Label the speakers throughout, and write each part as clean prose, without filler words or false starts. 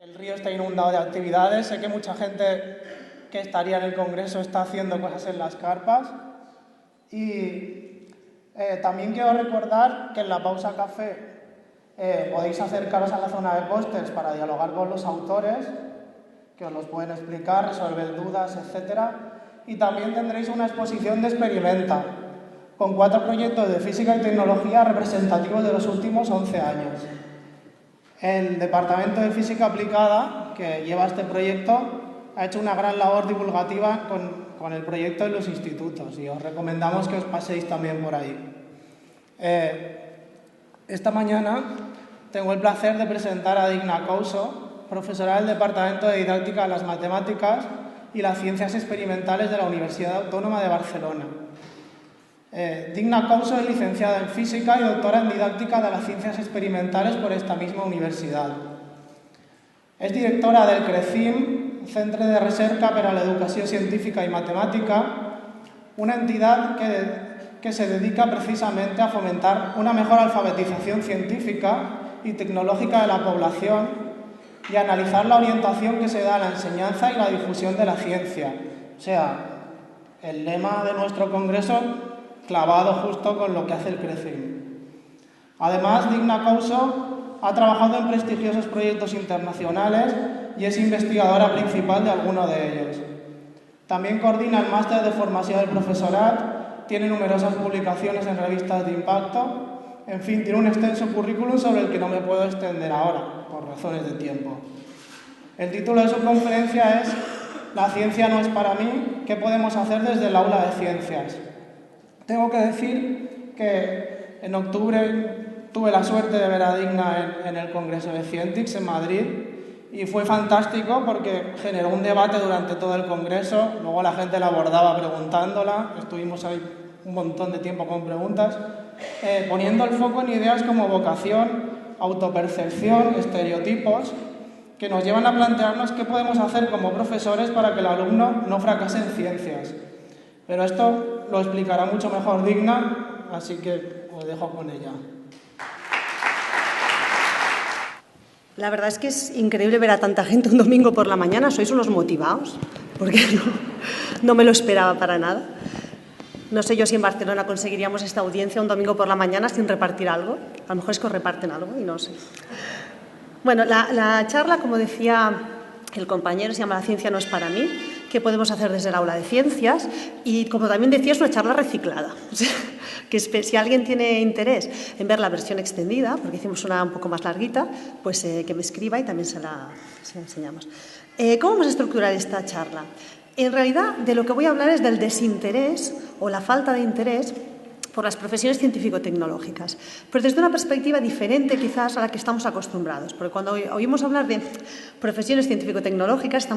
Speaker 1: El río está inundado de actividades. Sé que mucha gente que estaría en el Congreso está haciendo cosas en las carpas. Y también quiero recordar que en la pausa café podéis acercaros a la zona de pósters para dialogar con los autores, que os los pueden explicar, resolver dudas, etc. Y también tendréis una exposición de Experimenta, con 4 proyectos de física y tecnología representativos de los últimos 11 años. El Departamento de Física Aplicada, que lleva este proyecto, ha hecho una gran labor divulgativa con el proyecto en los institutos y os recomendamos que os paséis también por ahí. Esta mañana tengo el placer de presentar a Digna Couso, profesora del Departamento de Didáctica de las Matemáticas y las Ciencias Experimentales de la Universidad Autónoma de Barcelona. Digna Couso es licenciada en Física y doctora en Didáctica de las Ciencias Experimentales por esta misma universidad. És directora del CRECIM, Centre de Recerca per a l'Educació Científica y Matemática, una entidad que se dedica precisamente a fomentar una mejor alfabetización científica y tecnológica de la población y a analizar la orientación que se da a la enseñanza y la difusión de la ciencia. O sea, el lema de nuestro congreso clavado justo con lo que hace el CRECIM. Además, Digna Couso ha trabajado en prestigiosos proyectos internacionales y es investigadora principal de alguno de ellos. También coordina el máster de formación del profesorat, tiene numerosas publicaciones en revistas de impacto, en fin, tiene un extenso currículum sobre el que no me puedo extender ahora, por razones de tiempo. El título de su conferencia es «La ciencia no es para mí, ¿qué podemos hacer desde el aula de ciencias?». Tengo que decir que en octubre tuve la suerte de ver a Digna en el Congreso de Scientix en Madrid y fue fantástico porque generó un debate durante todo el Congreso, luego la gente la abordaba preguntándola, estuvimos ahí un montón de tiempo con preguntas, poniendo el foco en ideas como vocación, autopercepción, estereotipos, que nos llevan a plantearnos qué podemos hacer como profesores para que el alumno no fracase en ciencias. Pero esto lo explicará mucho mejor Digna, así que os dejo con ella.
Speaker 2: La verdad es que es increíble ver a tanta gente un domingo por la mañana. Sois unos motivados, porque no me lo esperaba para nada. No sé yo si en Barcelona conseguiríamos esta audiencia un domingo por la mañana sin repartir algo. A lo mejor es que os reparten algo y no sé. Bueno, la charla, como decía el compañero, se llama «La ciencia no es para mí». ¿Qué podemos hacer desde el aula de ciencias? Y como también decía, es una charla reciclada. O sea, que si alguien tiene interés en ver la versión extendida, porque hicimos una un poco más larguita, pues que me escriba y también se la enseñamos. ¿Cómo vamos a estructurar esta charla? En realidad, de lo que voy a hablar es del desinterés o la falta de interés por las profesiones científico-tecnológicas, pero desde una perspectiva diferente quizás a la que estamos acostumbrados, porque cuando oímos hablar de profesiones científico-tecnológicas,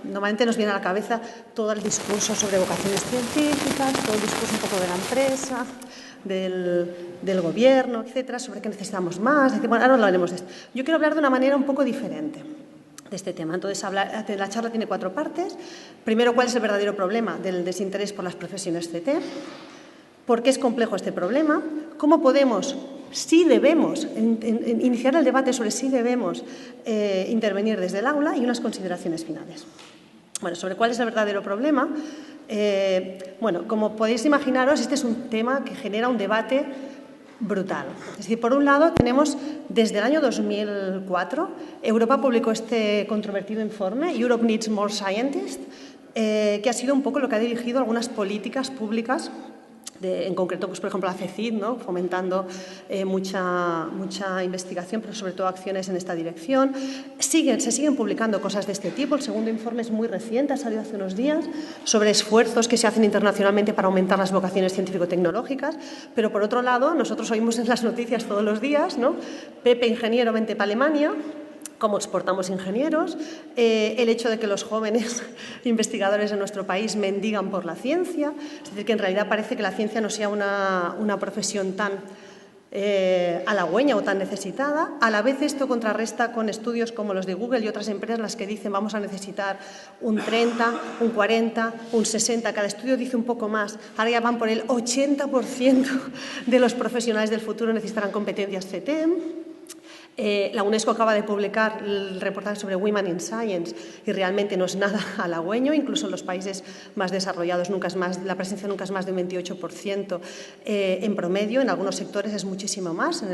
Speaker 2: normalmente nos viene a la cabeza todo el discurso sobre vocaciones científicas, todo el discurso un poco de la empresa, del gobierno, etcétera, sobre qué necesitamos más. Bueno, ahora hablaremos de esto. Yo quiero hablar de una manera un poco diferente de este tema. Entonces, la charla tiene 4 partes. Primero, ¿cuál es el verdadero problema del desinterés por las profesiones CT? ¿Por qué es complejo este problema? ¿Cómo podemos, si debemos, iniciar el debate sobre si debemos intervenir desde el aula? Y unas consideraciones finales. Bueno, sobre cuál es el verdadero problema. Bueno, como podéis imaginaros, este es un tema que genera un debate brutal. Es decir, por un lado, tenemos desde el año 2004, Europa publicó este controvertido informe, Europe Needs More Scientists, que ha sido un poco lo que ha dirigido algunas políticas públicas, en concreto, pues, por ejemplo, la CECID, ¿no? Fomentando mucha investigación, pero sobre todo acciones en esta dirección. Se siguen publicando cosas de este tipo. El segundo informe es muy reciente, ha salido hace unos días, sobre esfuerzos que se hacen internacionalmente para aumentar las vocaciones científico-tecnológicas. Pero, por otro lado, nosotros oímos en las noticias todos los días, ¿no? Pepe, ingeniero, vente para Alemania. Cómo exportamos ingenieros, el hecho de que los jóvenes investigadores de nuestro país mendigan por la ciencia, es decir, que en realidad parece que la ciencia no sea una profesión tan halagüeña o tan necesitada. A la vez esto contrarresta con estudios como los de Google y otras empresas las que dicen vamos a necesitar un 30, un 40, un 60, cada estudio dice un poco más. Ahora ya van por el 80% de los profesionales del futuro necesitarán competencias CT. La UNESCO acaba de publicar el reportaje sobre Women in Science y realmente no es nada halagüeño, incluso en los países más desarrollados la presencia nunca es más de un 28% en promedio, en algunos sectores es muchísimo más, en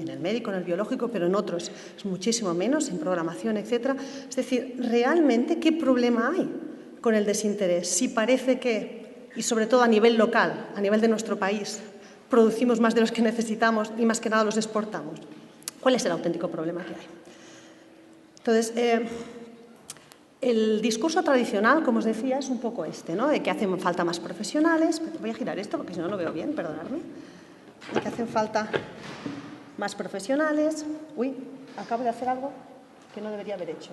Speaker 2: el médico, en el biológico, pero en otros es muchísimo menos, en programación, etc. Es decir, realmente, ¿qué problema hay con el desinterés? Si parece que, y sobre todo a nivel local, a nivel de nuestro país, producimos más de los que necesitamos y más que nada los exportamos. ¿Cuál es el auténtico problema que hay? Entonces, el discurso tradicional, como os decía, es un poco este, ¿no? De que hacen falta más profesionales. Voy a girar esto porque si no lo veo bien, perdonadme. De que hacen falta más profesionales. Uy, acabo de hacer algo que no debería haber hecho.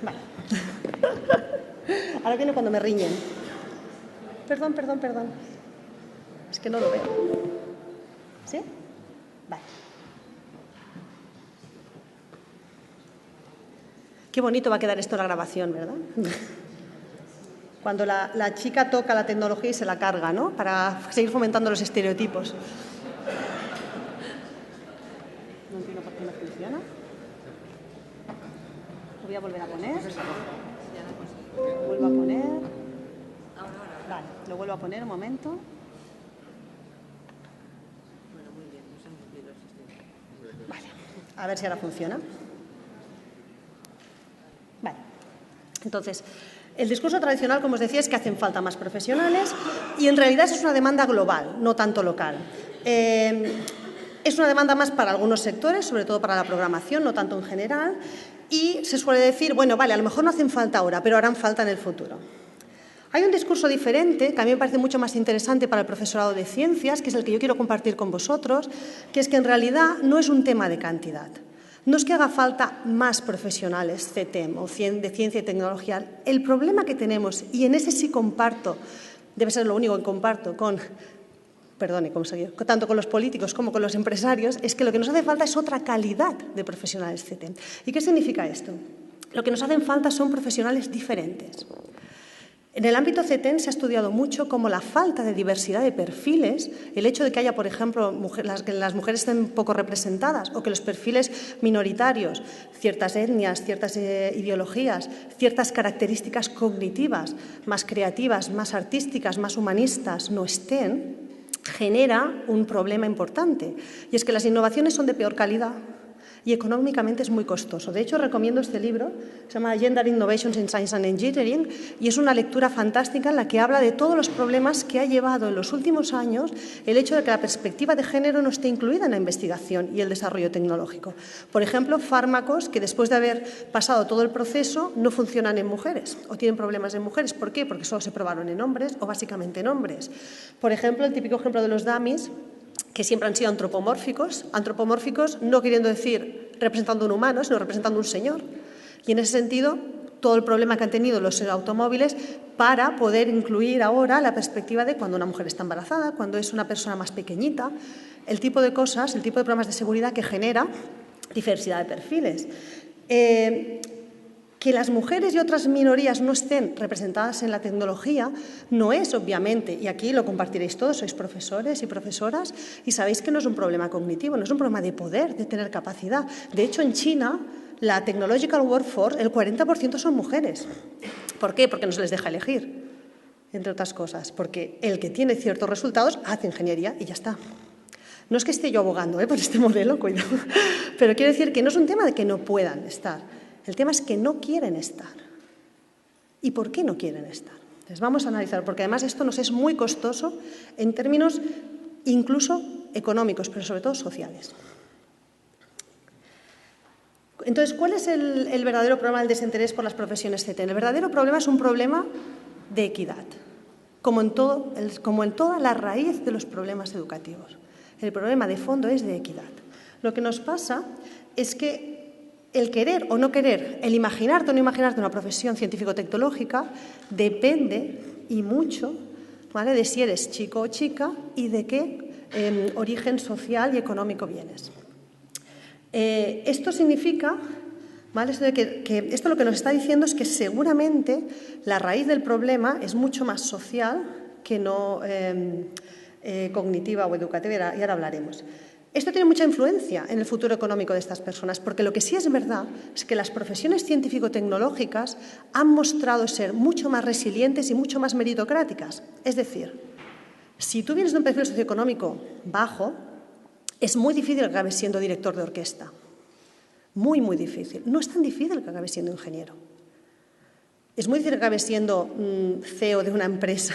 Speaker 2: Vale. Ahora viene cuando me riñen. Perdón. Es que no lo veo. ¿Sí? Vale. Qué bonito va a quedar esto en la grabación, ¿verdad? Cuando la chica toca la tecnología y se la carga, ¿no? Para seguir fomentando los estereotipos. No entiendo por qué no funciona. Lo voy a volver a poner. Vuelvo a poner. Vale, lo vuelvo a poner un momento. Vale, a ver si ahora funciona. Vale, entonces, el discurso tradicional, como os decía, es que hacen falta más profesionales y en realidad es una demanda global, no tanto local. Es una demanda más para algunos sectores, sobre todo para la programación, no tanto en general, y se suele decir, bueno, vale, a lo mejor no hacen falta ahora, pero harán falta en el futuro. Hay un discurso diferente, que a mí me parece mucho más interesante para el profesorado de ciencias, que es el que yo quiero compartir con vosotros, que es que en realidad no es un tema de cantidad. No es que haga falta más profesionales CTEM o de ciencia y tecnología. El problema que tenemos, y en ese sí comparto, debe ser lo único que comparto tanto con los políticos como con los empresarios, es que lo que nos hace falta es otra calidad de profesionales CTEM. ¿Y qué significa esto? Lo que nos hacen falta son profesionales diferentes. En el ámbito CTEM se ha estudiado mucho cómo la falta de diversidad de perfiles, el hecho de que haya, por ejemplo, que las mujeres estén poco representadas o que los perfiles minoritarios, ciertas etnias, ciertas ideologías, ciertas características cognitivas, más creativas, más artísticas, más humanistas, no estén, genera un problema importante. Y es que las innovaciones son de peor calidad y económicamente es muy costoso. De hecho, recomiendo este libro, se llama Gender Innovations in Science and Engineering, y es una lectura fantástica en la que habla de todos los problemas que ha llevado en los últimos años el hecho de que la perspectiva de género no esté incluida en la investigación y el desarrollo tecnológico. Por ejemplo, fármacos que después de haber pasado todo el proceso no funcionan en mujeres o tienen problemas en mujeres. ¿Por qué? Porque solo se probaron en hombres o básicamente en hombres. Por ejemplo, el típico ejemplo de los dummies, que siempre han sido antropomórficos no queriendo decir representando un humano, sino representando un señor. Y en ese sentido, todo el problema que han tenido los automóviles para poder incluir ahora la perspectiva de cuando una mujer está embarazada, cuando es una persona más pequeñita, el tipo de cosas, el tipo de problemas de seguridad que genera diversidad de perfiles. Que las mujeres y otras minorías no estén representadas en la tecnología no es, obviamente, y aquí lo compartiréis todos, sois profesores y profesoras, y sabéis que no es un problema cognitivo, no es un problema de poder, de tener capacidad. De hecho, en China, la technological workforce, el 40% son mujeres. ¿Por qué? Porque no se les deja elegir, entre otras cosas, porque el que tiene ciertos resultados hace ingeniería y ya está. No es que esté yo abogando por este modelo, cuidado, pero quiero decir que no es un tema de que no puedan estar. El tema es que no quieren estar. ¿Y por qué no quieren estar? Les vamos a analizar, porque además esto nos es muy costoso en términos incluso económicos, pero sobre todo sociales. Entonces, ¿cuál es el verdadero problema del desinterés por las profesiones CTEM? El verdadero problema es un problema de equidad, como en toda la raíz de los problemas educativos. El problema de fondo es de equidad. Lo que nos pasa es que el querer o no querer, el imaginarte o no imaginarte una profesión científico-tecnológica depende y mucho, ¿vale?, de si eres chico o chica y de qué origen social y económico vienes. Esto significa, ¿vale?, esto lo que nos está diciendo es que seguramente la raíz del problema es mucho más social que no cognitiva o educativa, y ahora hablaremos. Esto tiene mucha influencia en el futuro económico de estas personas, porque lo que sí es verdad es que las profesiones científico-tecnológicas han mostrado ser mucho más resilientes y mucho más meritocráticas. Es decir, si tú vienes de un perfil socioeconómico bajo, es muy difícil que acabes siendo director de orquesta. Muy, muy difícil. No es tan difícil que acabes siendo ingeniero. Es muy difícil que acabes siendo CEO de una empresa.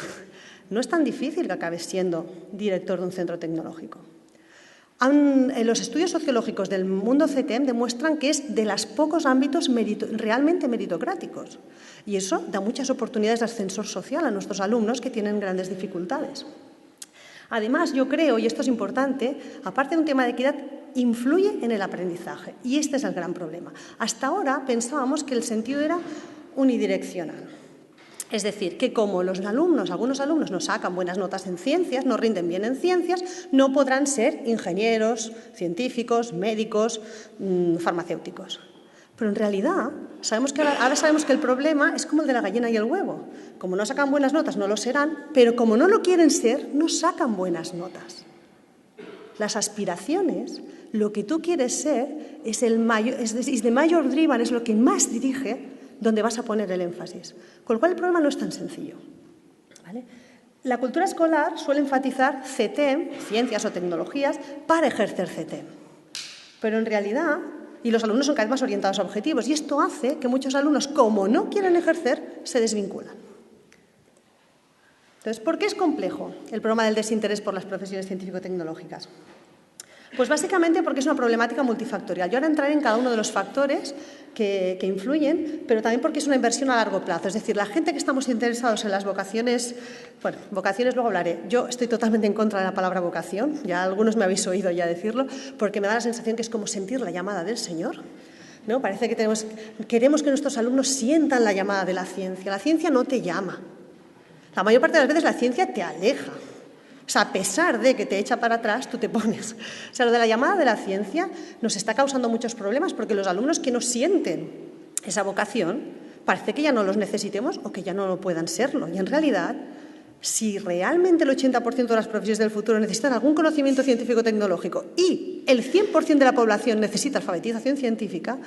Speaker 2: No es tan difícil que acabes siendo director de un centro tecnológico. Los estudios sociológicos del mundo CTM demuestran que es de los pocos ámbitos realmente meritocráticos. Y eso da muchas oportunidades de ascensor social a nuestros alumnos que tienen grandes dificultades. Además, yo creo, y esto es importante, aparte de un tema de equidad, influye en el aprendizaje. Y este es el gran problema. Hasta ahora pensábamos que el sentido era unidireccional. Es decir, que como algunos alumnos no sacan buenas notas en ciencias, no rinden bien en ciencias, no podrán ser ingenieros, científicos, médicos, farmacéuticos. Pero en realidad, ahora sabemos que el problema es como el de la gallina y el huevo. Como no sacan buenas notas, no lo serán, pero como no lo quieren ser, no sacan buenas notas. Las aspiraciones, lo que tú quieres ser, es the major driven, es lo que más dirige donde vas a poner el énfasis. Con lo cual el problema no es tan sencillo. ¿Vale? La cultura escolar suele enfatizar CTEM, ciencias o tecnologías, para ejercer CTEM. Pero en realidad, y los alumnos son cada vez más orientados a objetivos, y esto hace que muchos alumnos, como no quieren ejercer, se desvinculan. Entonces, ¿por qué es complejo el problema del desinterés por las profesiones científico-tecnológicas? Pues básicamente porque es una problemática multifactorial. Yo ahora entraré en cada uno de los factores que influyen, pero también porque es una inversión a largo plazo. Es decir, la gente que estamos interesados en las vocaciones, bueno, vocaciones luego hablaré. Yo estoy totalmente en contra de la palabra vocación, ya algunos me habéis oído ya decirlo, porque me da la sensación que es como sentir la llamada del Señor, ¿no? Parece que queremos que nuestros alumnos sientan la llamada de la ciencia. La ciencia no te llama. La mayor parte de las veces la ciencia te aleja. O sea, a pesar de que te echa para atrás, tú te pones. O sea, lo de la llamada de la ciencia nos está causando muchos problemas porque los alumnos que no sienten esa vocación parece que ya no los necesitemos o que ya no lo puedan serlo. Y en realidad, si realmente el 80% de las profesiones del futuro necesitan algún conocimiento científico-tecnológico y el 100% de la población necesita alfabetización científica,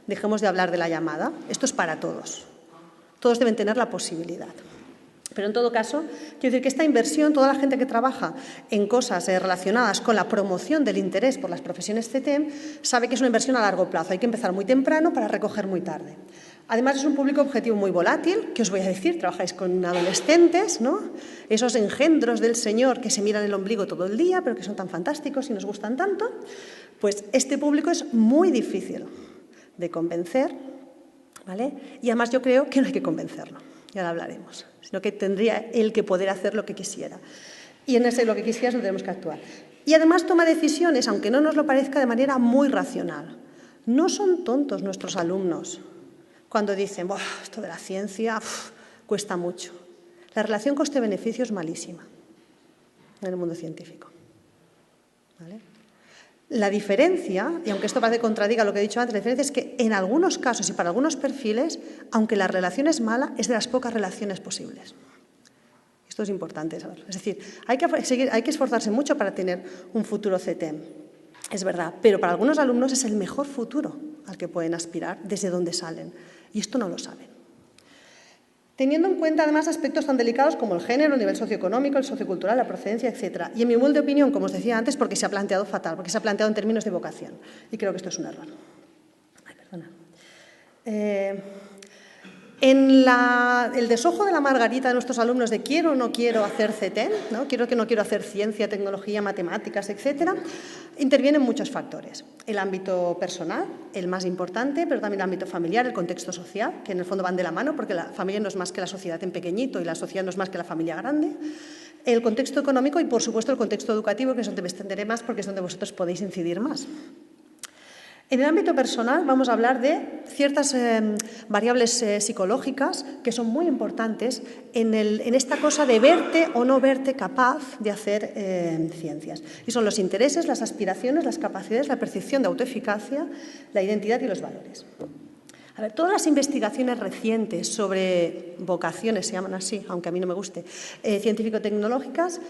Speaker 2: dejemos de hablar de la llamada. Esto es para todos. Todos deben tener la posibilidad. Pero en todo caso, quiero decir que esta inversión, toda la gente que trabaja en cosas relacionadas con la promoción del interés por las profesiones CTEM, sabe que es una inversión a largo plazo. Hay que empezar muy temprano para recoger muy tarde. Además, es un público objetivo muy volátil, que os voy a decir, trabajáis con adolescentes, ¿no? Esos engendros del Señor que se miran el ombligo todo el día, pero que son tan fantásticos y nos gustan tanto. Pues este público es muy difícil de convencer, ¿vale? Y además yo creo que no hay que convencerlo, ya lo hablaremos, sino que tendría él que poder hacer lo que quisiera. Y en ese lo que quisiera no tenemos que actuar. Y además toma decisiones, aunque no nos lo parezca, de manera muy racional. No son tontos nuestros alumnos cuando dicen, esto de la ciencia cuesta mucho. La relación coste-beneficio es malísima en el mundo científico. ¿Vale? La diferencia, y aunque esto parece que contradiga lo que he dicho antes, la diferencia es que en algunos casos y para algunos perfiles, aunque la relación es mala, es de las pocas relaciones posibles. Esto es importante saberlo. Es decir, hay que esforzarse mucho para tener un futuro CTEM, es verdad, pero para algunos alumnos es el mejor futuro al que pueden aspirar desde donde salen. Y esto no lo saben. Teniendo en cuenta además aspectos tan delicados como el género, el nivel socioeconómico, el sociocultural, la procedencia, etc. Y en mi humilde opinión, como os decía antes, porque se ha planteado fatal, porque se ha planteado en términos de vocación. Y creo que esto es un error. Ay, perdona. El desojo de la margarita de nuestros alumnos de quiero o no quiero hacer CTEM, ¿no? Quiero que no quiero hacer ciencia, tecnología, matemáticas, etc., intervienen muchos factores. El ámbito personal, el más importante, pero también el ámbito familiar, el contexto social, que en el fondo van de la mano, porque la familia no es más que la sociedad en pequeñito y la sociedad no es más que la familia grande. El contexto económico y, por supuesto, el contexto educativo, que es donde me extenderé más porque es donde vosotros podéis incidir más. En el ámbito personal vamos a hablar de ciertas variables psicológicas que son muy importantes en esta cosa de verte o no verte capaz de hacer ciencias. Y son los intereses, las aspiraciones, las capacidades, la percepción de autoeficacia, la identidad y los valores. A ver, todas las investigaciones recientes sobre vocaciones, se llaman así, aunque a mí no me guste, científico-tecnológicas,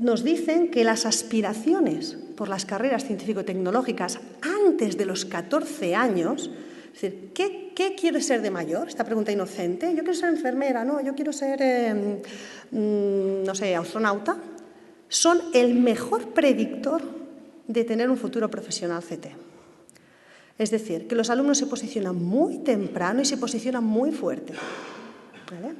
Speaker 2: nos dicen que las aspiraciones por las carreras científico-tecnológicas antes de los 14 años, es decir, ¿qué quieres ser de mayor? Esta pregunta inocente. Yo quiero ser enfermera, no, yo quiero ser, no sé, astronauta. Son el mejor predictor de tener un futuro profesional CT. Es decir, que los alumnos se posicionan muy temprano y se posicionan muy fuerte. ¿Vale?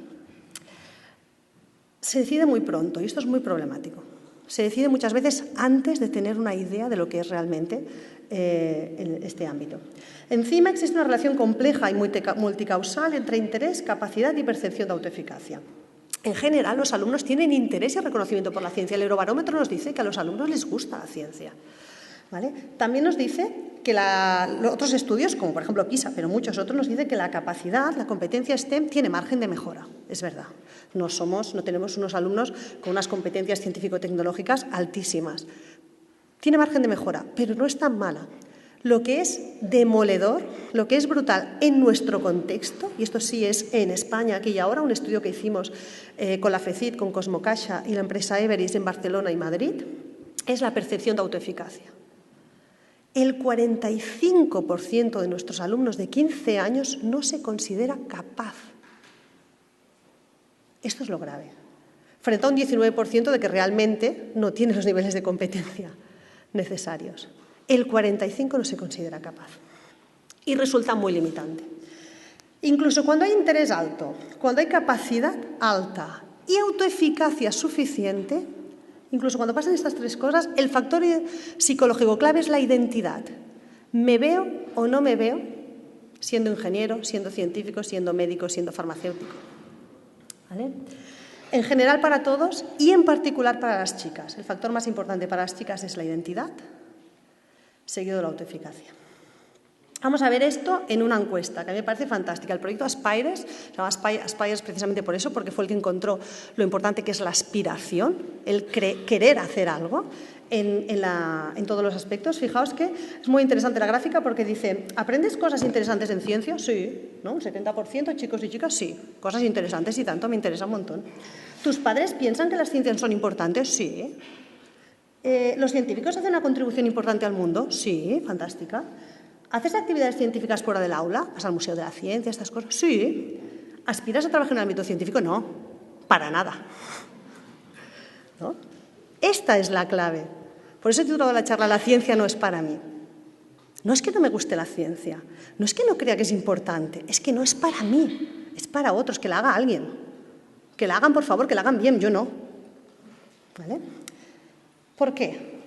Speaker 2: Se decide muy pronto y esto es muy problemático. Se decide muchas veces antes de tener una idea de lo que es realmente este ámbito. Encima existe una relación compleja y multicausal entre interés, capacidad y percepción de autoeficacia. En general, los alumnos tienen interés y reconocimiento por la ciencia. El Eurobarómetro nos dice que a los alumnos les gusta la ciencia. ¿Vale? También nos dice que otros estudios, como por ejemplo PISA, pero muchos otros, nos dicen que la capacidad, la competencia STEM tiene margen de mejora. Es verdad. No tenemos unos alumnos con unas competencias científico-tecnológicas altísimas. Tiene margen de mejora, pero no es tan mala. Lo que es demoledor, lo que es brutal en nuestro contexto, y esto sí es en España, aquí y ahora, un estudio que hicimos con la FECIT, con Cosmocaixa y la empresa Everis en Barcelona y Madrid, es la percepción de autoeficacia. El 45% de nuestros alumnos de 15 años no se considera capaz. Esto es lo grave. Frente a un 19% de que realmente no tiene los niveles de competencia necesarios. El 45% no se considera capaz. Y resulta muy limitante. Incluso cuando hay interés alto, cuando hay capacidad alta y autoeficacia suficiente, incluso cuando pasan estas tres cosas, el factor psicológico clave es la identidad. ¿Me veo o no me veo siendo ingeniero, siendo científico, siendo médico, siendo farmacéutico? ¿Vale? En general para todos y en particular para las chicas. El factor más importante para las chicas es la identidad, seguido de la autoeficacia. Vamos a ver esto en una encuesta, que a mí me parece fantástica. El proyecto Aspires, se llama Aspires precisamente por eso, porque fue el que encontró lo importante que es la aspiración, el querer hacer algo en todos los aspectos. Fijaos que es muy interesante la gráfica porque dice, ¿aprendes cosas interesantes en ciencia? Sí, ¿no? Un 70%, chicos y chicas, sí. Cosas interesantes y tanto, me interesa un montón. ¿Tus padres piensan que las ciencias son importantes? Sí. ¿Los científicos hacen una contribución importante al mundo? Sí, fantástica. ¿Haces actividades científicas fuera del aula? ¿Vas al Museo de la Ciencia, estas cosas? Sí. ¿Aspiras a trabajar en el ámbito científico? No, para nada. ¿No? Esta es la clave. Por eso he titulado la charla, La ciencia no es para mí. No es que no me guste la ciencia, no es que no crea que es importante, es que no es para mí, es para otros, que la haga alguien. Que la hagan, por favor, que la hagan bien, yo no. ¿Vale? ¿Por qué?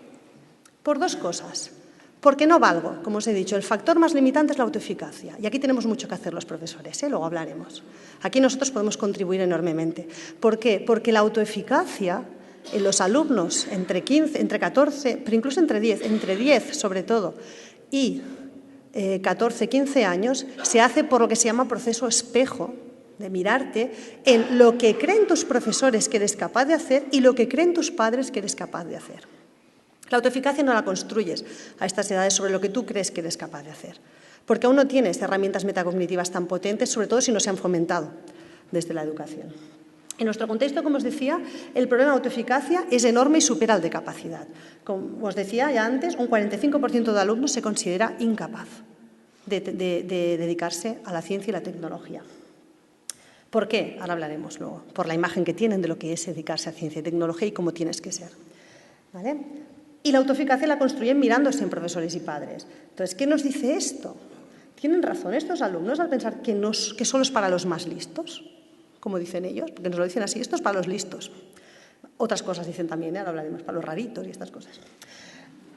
Speaker 2: Por dos cosas. Porque no valgo, como os he dicho, el factor más limitante es la autoeficacia. Y aquí tenemos mucho que hacer los profesores, luego hablaremos. Aquí nosotros podemos contribuir enormemente. ¿Por qué? Porque la autoeficacia en los alumnos entre 15, entre 14, pero incluso entre 10 sobre todo, y 14, 15 años, se hace por lo que se llama proceso espejo, de mirarte en lo que creen tus profesores que eres capaz de hacer y lo que creen tus padres que eres capaz de hacer. La autoeficacia no la construyes a estas edades sobre lo que tú crees que eres capaz de hacer, porque aún no tienes herramientas metacognitivas tan potentes, sobre todo si no se han fomentado desde la educación. En nuestro contexto, como os decía, el problema de autoeficacia es enorme y supera el de capacidad. Como os decía ya antes, un 45% de alumnos se considera incapaz de dedicarse a la ciencia y la tecnología. ¿Por qué? Ahora hablaremos luego. Por la imagen que tienen de lo que es dedicarse a ciencia y tecnología y cómo tienes que ser. ¿Vale? Y la autoeficacia la construyen mirándose en profesores y padres. Entonces, ¿qué nos dice esto? ¿Tienen razón estos alumnos al pensar que solo es para los más listos? Como dicen ellos, porque nos lo dicen así, esto es para los listos. Otras cosas dicen también, ahora hablaremos, para los raritos y estas cosas.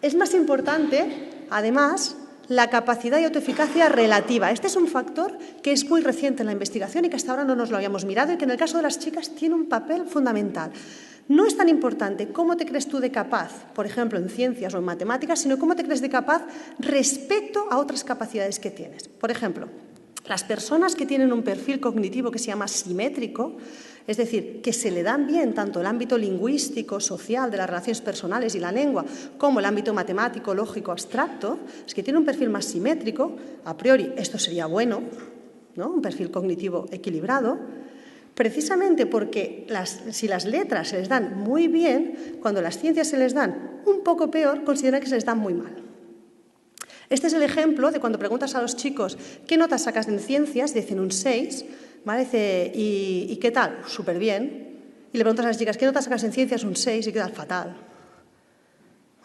Speaker 2: Es más importante, además, la capacidad y autoeficacia relativa. Este es un factor que es muy reciente en la investigación y que hasta ahora no nos lo habíamos mirado y que en el caso de las chicas tiene un papel fundamental. No es tan importante cómo te crees tú de capaz, por ejemplo, en ciencias o en matemáticas, sino cómo te crees de capaz respecto a otras capacidades que tienes. Por ejemplo, las personas que tienen un perfil cognitivo que se llama simétrico, es decir, que se le dan bien tanto el ámbito lingüístico, social, de las relaciones personales y la lengua, como el ámbito matemático, lógico, abstracto, es que tiene un perfil más simétrico, a priori esto sería bueno, ¿no? Un perfil cognitivo equilibrado, Precisamente porque si las letras se les dan muy bien, cuando las ciencias se les dan un poco peor, consideran que se les dan muy mal. Este es el ejemplo de cuando preguntas a los chicos qué notas sacas en ciencias, dicen un 6, ¿vale? Dice, ¿y qué tal? Súper bien. Y le preguntas a las chicas, ¿qué notas sacas en ciencias? Un 6, y qué tal, fatal.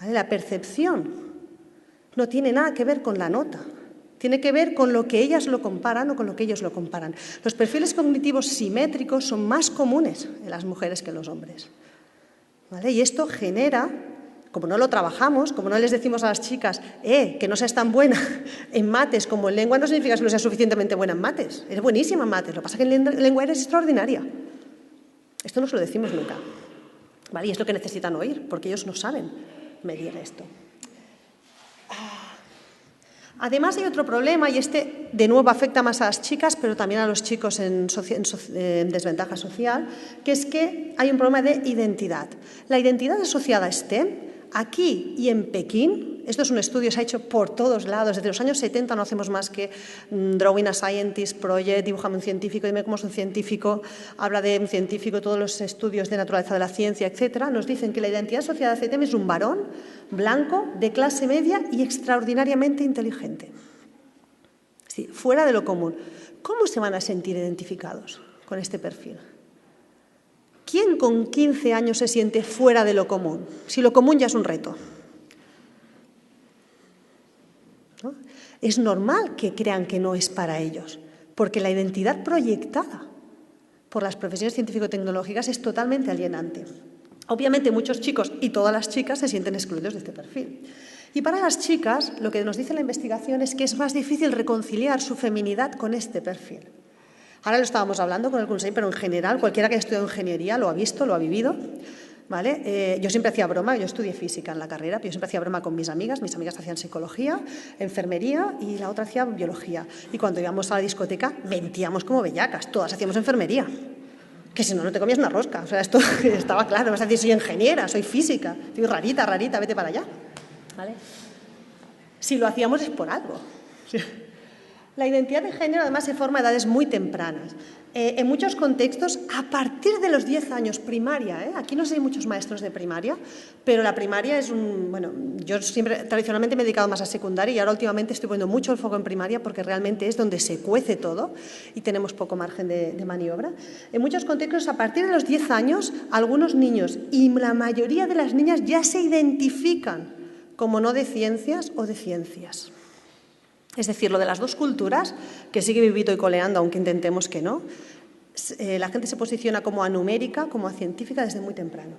Speaker 2: ¿Vale? La percepción no tiene nada que ver con la nota. Tiene que ver con lo que ellas lo comparan o con lo que ellos lo comparan. Los perfiles cognitivos simétricos son más comunes en las mujeres que en los hombres, ¿vale? Y esto genera, como no lo trabajamos, como no les decimos a las chicas que no seas tan buena en mates como en lengua, no significa que no seas suficientemente buena en mates. Eres buenísima en mates, lo que pasa es que en lengua eres extraordinaria. Esto no se lo decimos nunca, ¿vale? Y es lo que necesitan oír, porque ellos no saben medir esto. Además hay otro problema, y este de nuevo afecta más a las chicas, pero también a los chicos en desventaja social, que es que hay un problema de identidad. La identidad asociada a STEM, aquí y en Pekín, esto es un estudio, se ha hecho por todos lados, desde los años 70 no hacemos más que Drawing a Scientist Project, dibújame un científico, dime cómo es un científico, habla de un científico, todos los estudios de naturaleza de la ciencia, etc., nos dicen que la identidad asociada a STEM es un varón blanco, de clase media y extraordinariamente inteligente. Sí, fuera de lo común. ¿Cómo se van a sentir identificados con este perfil? ¿Quién con 15 años se siente fuera de lo común? Si lo común ya es un reto. ¿No? Es normal que crean que no es para ellos, porque la identidad proyectada por las profesiones científico-tecnológicas es totalmente alienante. Obviamente muchos chicos y todas las chicas se sienten excluidos de este perfil. Y para las chicas, lo que nos dice la investigación es que es más difícil reconciliar su feminidad con este perfil. Ahora lo estábamos hablando con el Consell, pero en general, cualquiera que haya estudiado ingeniería lo ha visto, lo ha vivido, ¿vale? Yo siempre hacía broma, yo estudié física en la carrera, pero yo siempre hacía broma con mis amigas hacían psicología, enfermería y la otra hacía biología. Y cuando íbamos a la discoteca, mentíamos como bellacas, todas hacíamos enfermería. Que si no, no te comías una rosca. O sea, esto estaba claro. Vas a decir, soy ingeniera, soy física. Soy rarita, vete para allá. ¿Vale? Si lo hacíamos es por algo. La identidad de género, además, se forma a edades muy tempranas. En muchos contextos, a partir de los 10 años, primaria, aquí no sé si hay muchos maestros de primaria, pero la primaria es yo siempre, tradicionalmente me he dedicado más a secundaria y ahora últimamente estoy poniendo mucho el foco en primaria porque realmente es donde se cuece todo y tenemos poco margen de maniobra. En muchos contextos, a partir de los 10 años, algunos niños y la mayoría de las niñas ya se identifican como no de ciencias o de ciencias. Es decir, lo de las dos culturas, que sigue vivito y coleando, aunque intentemos que no, la gente se posiciona como anumérica, como científica desde muy temprano.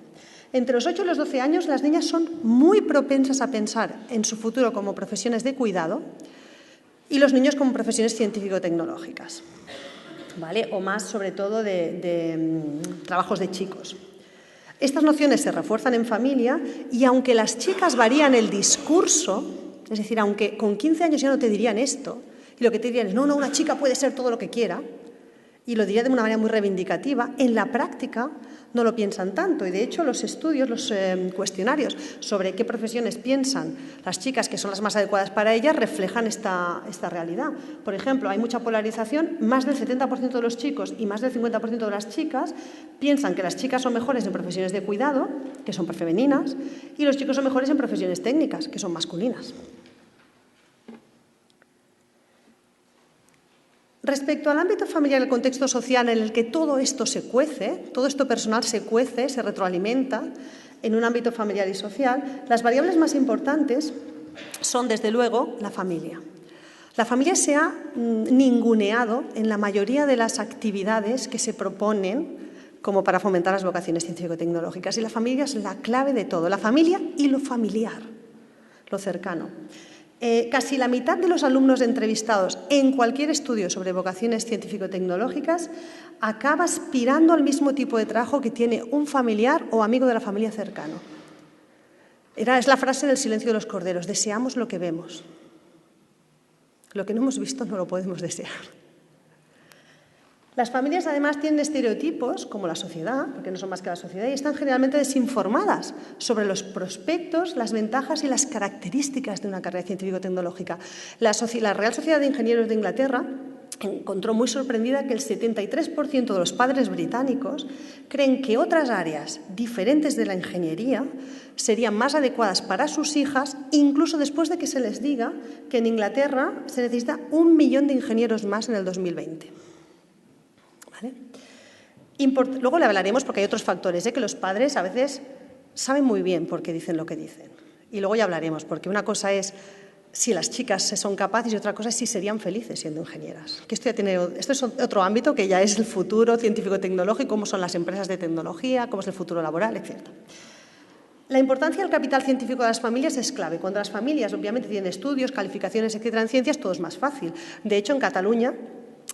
Speaker 2: Entre los 8 y los 12 años, las niñas son muy propensas a pensar en su futuro como profesiones de cuidado y los niños como profesiones científico-tecnológicas, ¿vale? O más, sobre todo, de trabajos de chicos. Estas nociones se refuerzan en familia y aunque las chicas varían el discurso, es decir, aunque con 15 años ya no te dirían esto, y lo que te dirían es, no, una chica puede ser todo lo que quiera, y lo diría de una manera muy reivindicativa, en la práctica no lo piensan tanto. Y de hecho los estudios, los cuestionarios sobre qué profesiones piensan las chicas que son las más adecuadas para ellas reflejan esta realidad. Por ejemplo, hay mucha polarización, más del 70% de los chicos y más del 50% de las chicas piensan que las chicas son mejores en profesiones de cuidado, que son femeninas, y los chicos son mejores en profesiones técnicas, que son masculinas. Respecto al ámbito familiar y el contexto social en el que todo esto se cuece, todo esto personal se cuece, se retroalimenta en un ámbito familiar y social, las variables más importantes son, desde luego, la familia. La familia se ha ninguneado en la mayoría de las actividades que se proponen como para fomentar las vocaciones científico-tecnológicas. Y la familia es la clave de todo, la familia y lo familiar, lo cercano. Casi la mitad de los alumnos entrevistados en cualquier estudio sobre vocaciones científico-tecnológicas acaba aspirando al mismo tipo de trabajo que tiene un familiar o amigo de la familia cercano. Es la frase del silencio de los corderos, deseamos lo que vemos. Lo que no hemos visto no lo podemos desear. Las familias además tienen estereotipos, como la sociedad, porque no son más que la sociedad, y están generalmente desinformadas sobre los prospectos, las ventajas y las características de una carrera científico-tecnológica. La Real Sociedad de Ingenieros de Inglaterra encontró muy sorprendida que el 73% de los padres británicos creen que otras áreas diferentes de la ingeniería serían más adecuadas para sus hijas, incluso después de que se les diga que en Inglaterra se necesita 1 millón de ingenieros más en el 2020. ¿Vale? Luego le hablaremos porque hay otros factores, que los padres a veces saben muy bien por qué dicen lo que dicen. Y luego ya hablaremos, porque una cosa es si las chicas son capaces y otra cosa es si serían felices siendo ingenieras. Que esto es otro ámbito que ya es el futuro científico-tecnológico, cómo son las empresas de tecnología, cómo es el futuro laboral, etc. La importancia del capital científico de las familias es clave. Cuando las familias obviamente tienen estudios, calificaciones, etc. en ciencias, todo es más fácil. De hecho, en Cataluña,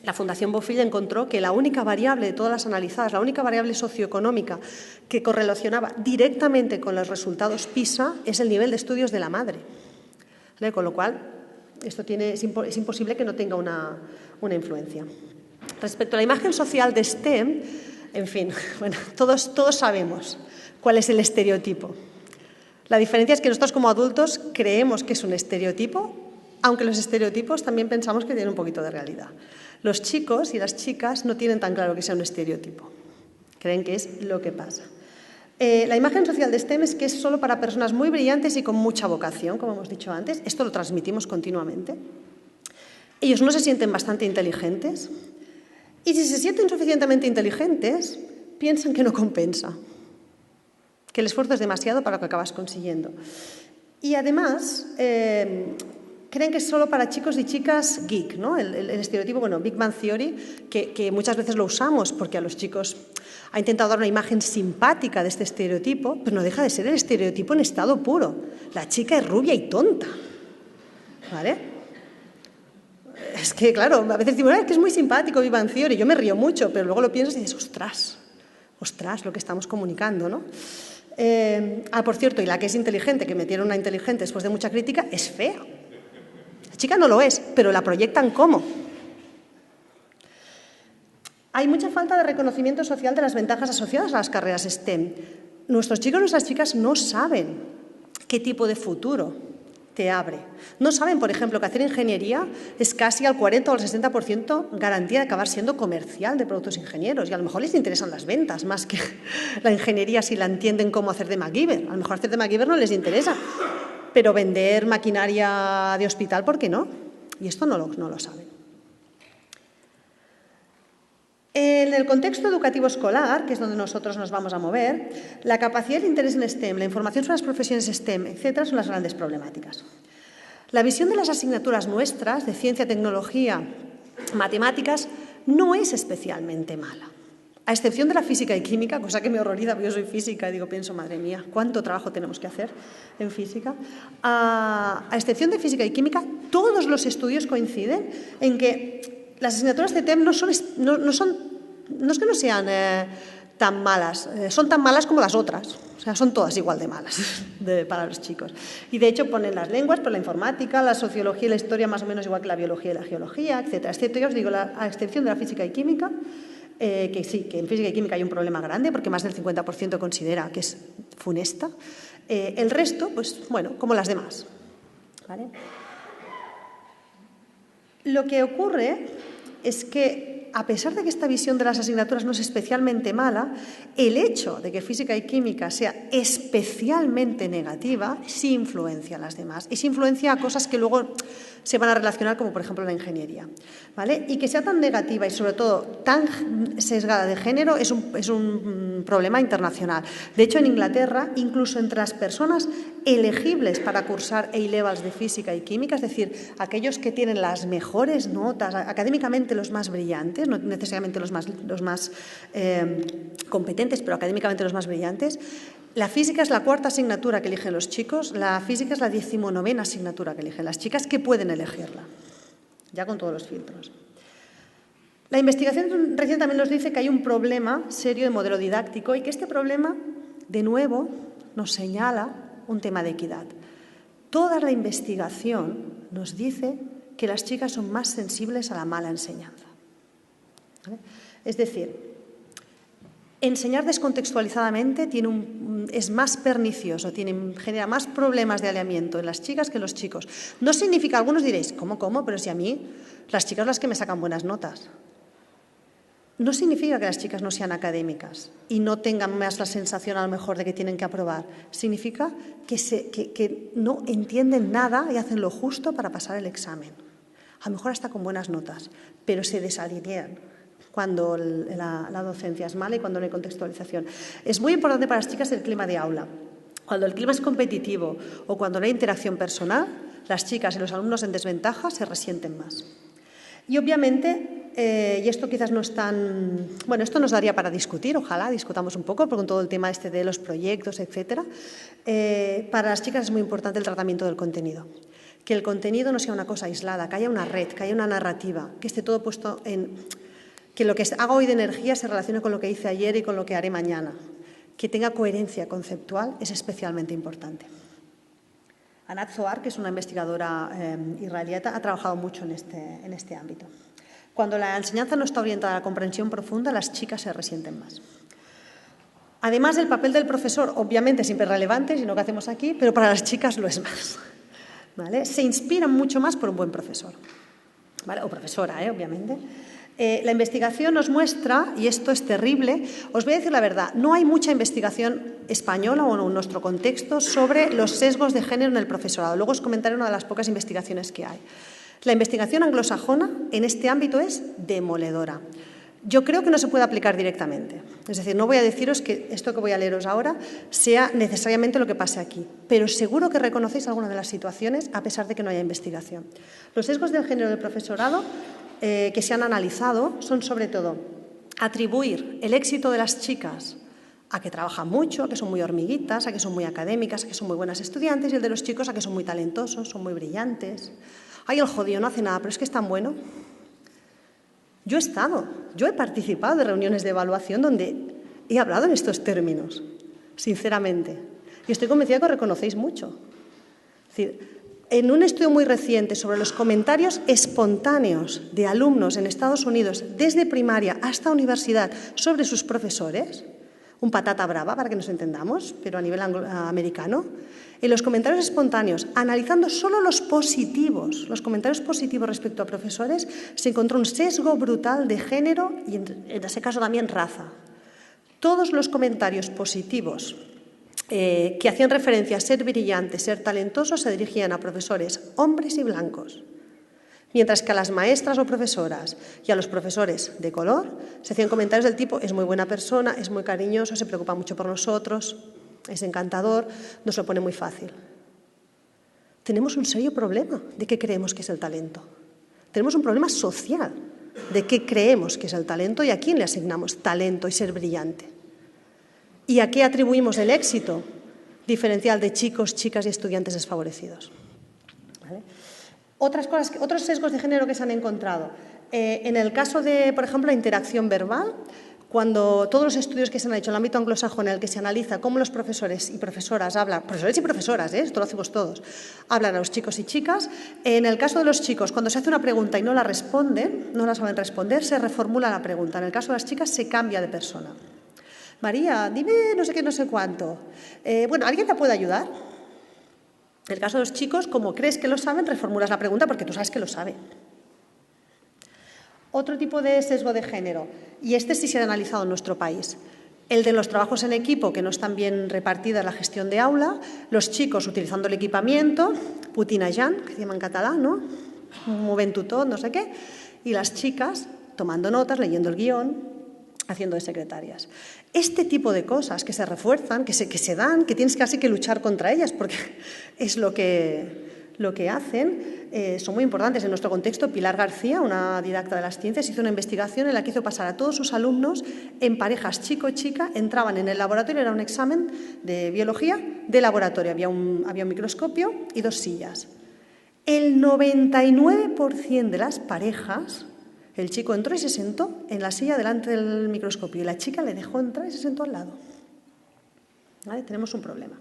Speaker 2: la Fundación Bofill encontró que la única variable de todas las analizadas, la única variable socioeconómica que correlacionaba directamente con los resultados PISA es el nivel de estudios de la madre. ¿Vale? Con lo cual, esto es imposible que no tenga una influencia. Respecto a la imagen social de STEM, en fin, bueno, todos sabemos cuál es el estereotipo. La diferencia es que nosotros como adultos creemos que es un estereotipo, aunque los estereotipos también pensamos que tienen un poquito de realidad. Los chicos y las chicas no tienen tan claro que sea un estereotipo. Creen que es lo que pasa. La imagen social de STEM es que es solo para personas muy brillantes y con mucha vocación, como hemos dicho antes. Esto lo transmitimos continuamente. Ellos no se sienten bastante inteligentes y si se sienten suficientemente inteligentes, piensan que no compensa, que el esfuerzo es demasiado para lo que acabas consiguiendo. Y además, creen que es solo para chicos y chicas geek, ¿no? El estereotipo, bueno, Big Bang Theory, que muchas veces lo usamos porque a los chicos ha intentado dar una imagen simpática de este estereotipo, pero no deja de ser el estereotipo en estado puro. La chica es rubia y tonta, ¿vale? Es que, claro, a veces decimos, es que es muy simpático Big Bang Theory, yo me río mucho, pero luego lo piensas y dices, ostras, lo que estamos comunicando, ¿no? Por cierto, y la que es inteligente, que metieron una inteligente después de mucha crítica, es fea. La chica no lo es, pero la proyectan como. Hay mucha falta de reconocimiento social de las ventajas asociadas a las carreras STEM. Nuestros chicos y nuestras chicas no saben qué tipo de futuro te abre. No saben, por ejemplo, que hacer ingeniería es casi al 40 o al 60% garantía de acabar siendo comercial de productos ingenieros. Y a lo mejor les interesan las ventas más que la ingeniería si la entienden cómo hacer de MacGyver. A lo mejor hacer de MacGyver no les interesa, pero vender maquinaria de hospital, ¿por qué no? Y esto no lo saben. En el contexto educativo escolar, que es donde nosotros nos vamos a mover, la capacidad de interés en STEM, la información sobre las profesiones STEM, etcétera, son las grandes problemáticas. La visión de las asignaturas nuestras, de ciencia, tecnología, matemáticas, no es especialmente mala. A excepción de la física y química, cosa que me horroriza, porque yo soy física y pienso, madre mía, cuánto trabajo tenemos que hacer en física. A excepción de física y química, todos los estudios coinciden en que las asignaturas de TEM no es que no sean tan malas, son tan malas como las otras. O sea, son todas igual de malas para los chicos. Y de hecho ponen las lenguas, pero la informática, la sociología y la historia más o menos igual que la biología y la geología, etcétera. Excepto, ya os digo, a excepción de la física y química, que sí, que en física y química hay un problema grande porque más del 50% considera que es funesta. El resto, pues bueno, como las demás. ¿Vale? Lo que ocurre es que, a pesar de que esta visión de las asignaturas no es especialmente mala, el hecho de que física y química sea especialmente negativa sí influencia a las demás y sí influencia a cosas que luego se van a relacionar, como por ejemplo la ingeniería, ¿vale? Y que sea tan negativa y sobre todo tan sesgada de género es un problema internacional. De hecho, en Inglaterra, incluso entre las personas elegibles para cursar A-levels de física y química, es decir, aquellos que tienen las mejores notas, académicamente los más brillantes, no necesariamente los más competentes, pero académicamente los más brillantes, la física es la 4ª asignatura que eligen los chicos, la física es la 19ª asignatura que eligen las chicas, que pueden elegirla, ya con todos los filtros. La investigación recién también nos dice que hay un problema serio de modelo didáctico y que este problema, de nuevo, nos señala un tema de equidad. Toda la investigación nos dice que las chicas son más sensibles a la mala enseñanza. ¿Vale? Es decir, Enseñar descontextualizadamente es más pernicioso, genera más problemas de alineamiento en las chicas que en los chicos. No significa, algunos diréis, ¿cómo? Pero si a mí, las chicas las que me sacan buenas notas. No significa que las chicas no sean académicas y no tengan más la sensación a lo mejor de que tienen que aprobar. Significa que no entienden nada y hacen lo justo para pasar el examen. A lo mejor hasta con buenas notas, pero se desalinean cuando la docencia es mala y cuando no hay contextualización. Es muy importante para las chicas el clima de aula. Cuando el clima es competitivo o cuando no hay interacción personal, las chicas y los alumnos en desventaja se resienten más. Y obviamente, y esto quizás no es tan... Bueno, esto nos daría para discutir, ojalá discutamos un poco, con todo el tema de los proyectos, etcétera. Para las chicas es muy importante el tratamiento del contenido. Que el contenido no sea una cosa aislada, que haya una red, que haya una narrativa, que esté todo puesto en... Que lo que haga hoy de energía se relacione con lo que hice ayer y con lo que haré mañana. Que tenga coherencia conceptual es especialmente importante. Anat Zohar, que es una investigadora israelita, ha trabajado mucho en este ámbito. Cuando la enseñanza no está orientada a la comprensión profunda, las chicas se resienten más. Además, el papel del profesor, obviamente, siempre es relevante, sino que hacemos aquí, pero para las chicas lo es más. ¿Vale? Se inspiran mucho más por un buen profesor. ¿Vale? O profesora, obviamente. La investigación nos muestra, y esto es terrible, os voy a decir la verdad, no hay mucha investigación española o en nuestro contexto sobre los sesgos de género en el profesorado. Luego os comentaré una de las pocas investigaciones que hay. La investigación anglosajona en este ámbito es demoledora. Yo creo que no se puede aplicar directamente. Es decir, no voy a deciros que esto que voy a leeros ahora sea necesariamente lo que pase aquí, pero seguro que reconocéis alguna de las situaciones a pesar de que no haya investigación. Los sesgos del género del profesorado que se han analizado son sobre todo atribuir el éxito de las chicas a que trabajan mucho, a que son muy hormiguitas, a que son muy académicas, a que son muy buenas estudiantes, y el de los chicos a que son muy talentosos, son muy brillantes. Ay, el jodido no hace nada, pero es que es tan bueno. Yo he participado de reuniones de evaluación donde he hablado en estos términos, sinceramente, y estoy convencida que os reconocéis mucho. Es decir, en un estudio muy reciente sobre los comentarios espontáneos de alumnos en Estados Unidos, desde primaria hasta universidad, sobre sus profesores, un patata brava, para que nos entendamos, pero a nivel americano, en los comentarios espontáneos, analizando solo los comentarios positivos respecto a profesores, se encontró un sesgo brutal de género y, en ese caso, también raza. Todos los comentarios positivos que hacían referencia a ser brillantes, ser talentosos, se dirigían a profesores hombres y blancos, mientras que a las maestras o profesoras y a los profesores de color se hacían comentarios del tipo: es muy buena persona, es muy cariñoso, se preocupa mucho por nosotros, es encantador, nos lo pone muy fácil. Tenemos un serio problema de qué creemos que es el talento. Tenemos un problema social de qué creemos que es el talento y a quién le asignamos talento y ser brillante. ¿Y a qué atribuimos el éxito diferencial de chicos, chicas y estudiantes desfavorecidos? ¿Vale? Otros sesgos de género que se han encontrado. En el caso de, por ejemplo, la interacción verbal, cuando todos los estudios que se han hecho en el ámbito anglosajón, en el que se analiza cómo los profesores y profesoras hablan, profesores y profesoras, esto lo hacemos todos, hablan a los chicos y chicas. En el caso de los chicos, cuando se hace una pregunta y no la responden, no la saben responder, se reformula la pregunta. En el caso de las chicas, se cambia de persona. María, dime no sé qué, no sé cuánto. Bueno, ¿alguien te puede ayudar? En el caso de los chicos, como crees que lo saben, reformulas la pregunta porque tú sabes que lo saben. Otro tipo de sesgo de género, y este sí se ha analizado en nuestro país, el de los trabajos en equipo, que no están bien repartidas la gestión de aula, los chicos utilizando el equipamiento, putinejant, que se llama en catalán, ¿no? Movent tot, no sé qué, y las chicas tomando notas, leyendo el guión, haciendo de secretarias. Este tipo de cosas que se refuerzan, que se dan, que tienes casi que luchar contra ellas, porque es lo que hacen, son muy importantes. En nuestro contexto, Pilar García, una didacta de las ciencias, hizo una investigación en la que hizo pasar a todos sus alumnos en parejas chico-chica, entraban en el laboratorio, era un examen de biología de laboratorio, había un microscopio y 2 sillas. El 99% de las parejas, el chico entró y se sentó en la silla delante del microscopio y la chica le dejó entrar y se sentó al lado. ¿Vale? Tenemos un problema.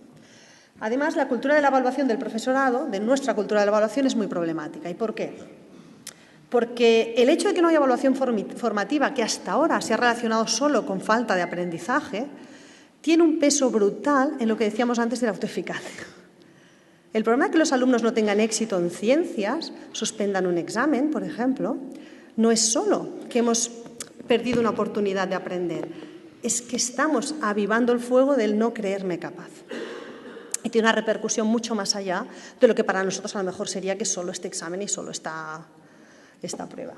Speaker 2: Además, la cultura de la evaluación del profesorado, de nuestra cultura de la evaluación, es muy problemática. ¿Y por qué? Porque el hecho de que no haya evaluación formativa, que hasta ahora se ha relacionado solo con falta de aprendizaje, tiene un peso brutal en lo que decíamos antes de la autoeficacia. El problema de que los alumnos no tengan éxito en ciencias, suspendan un examen, por ejemplo, no es solo que hemos perdido una oportunidad de aprender, es que estamos avivando el fuego del no creerme capaz. Y tiene una repercusión mucho más allá de lo que para nosotros a lo mejor sería que solo este examen y solo esta prueba.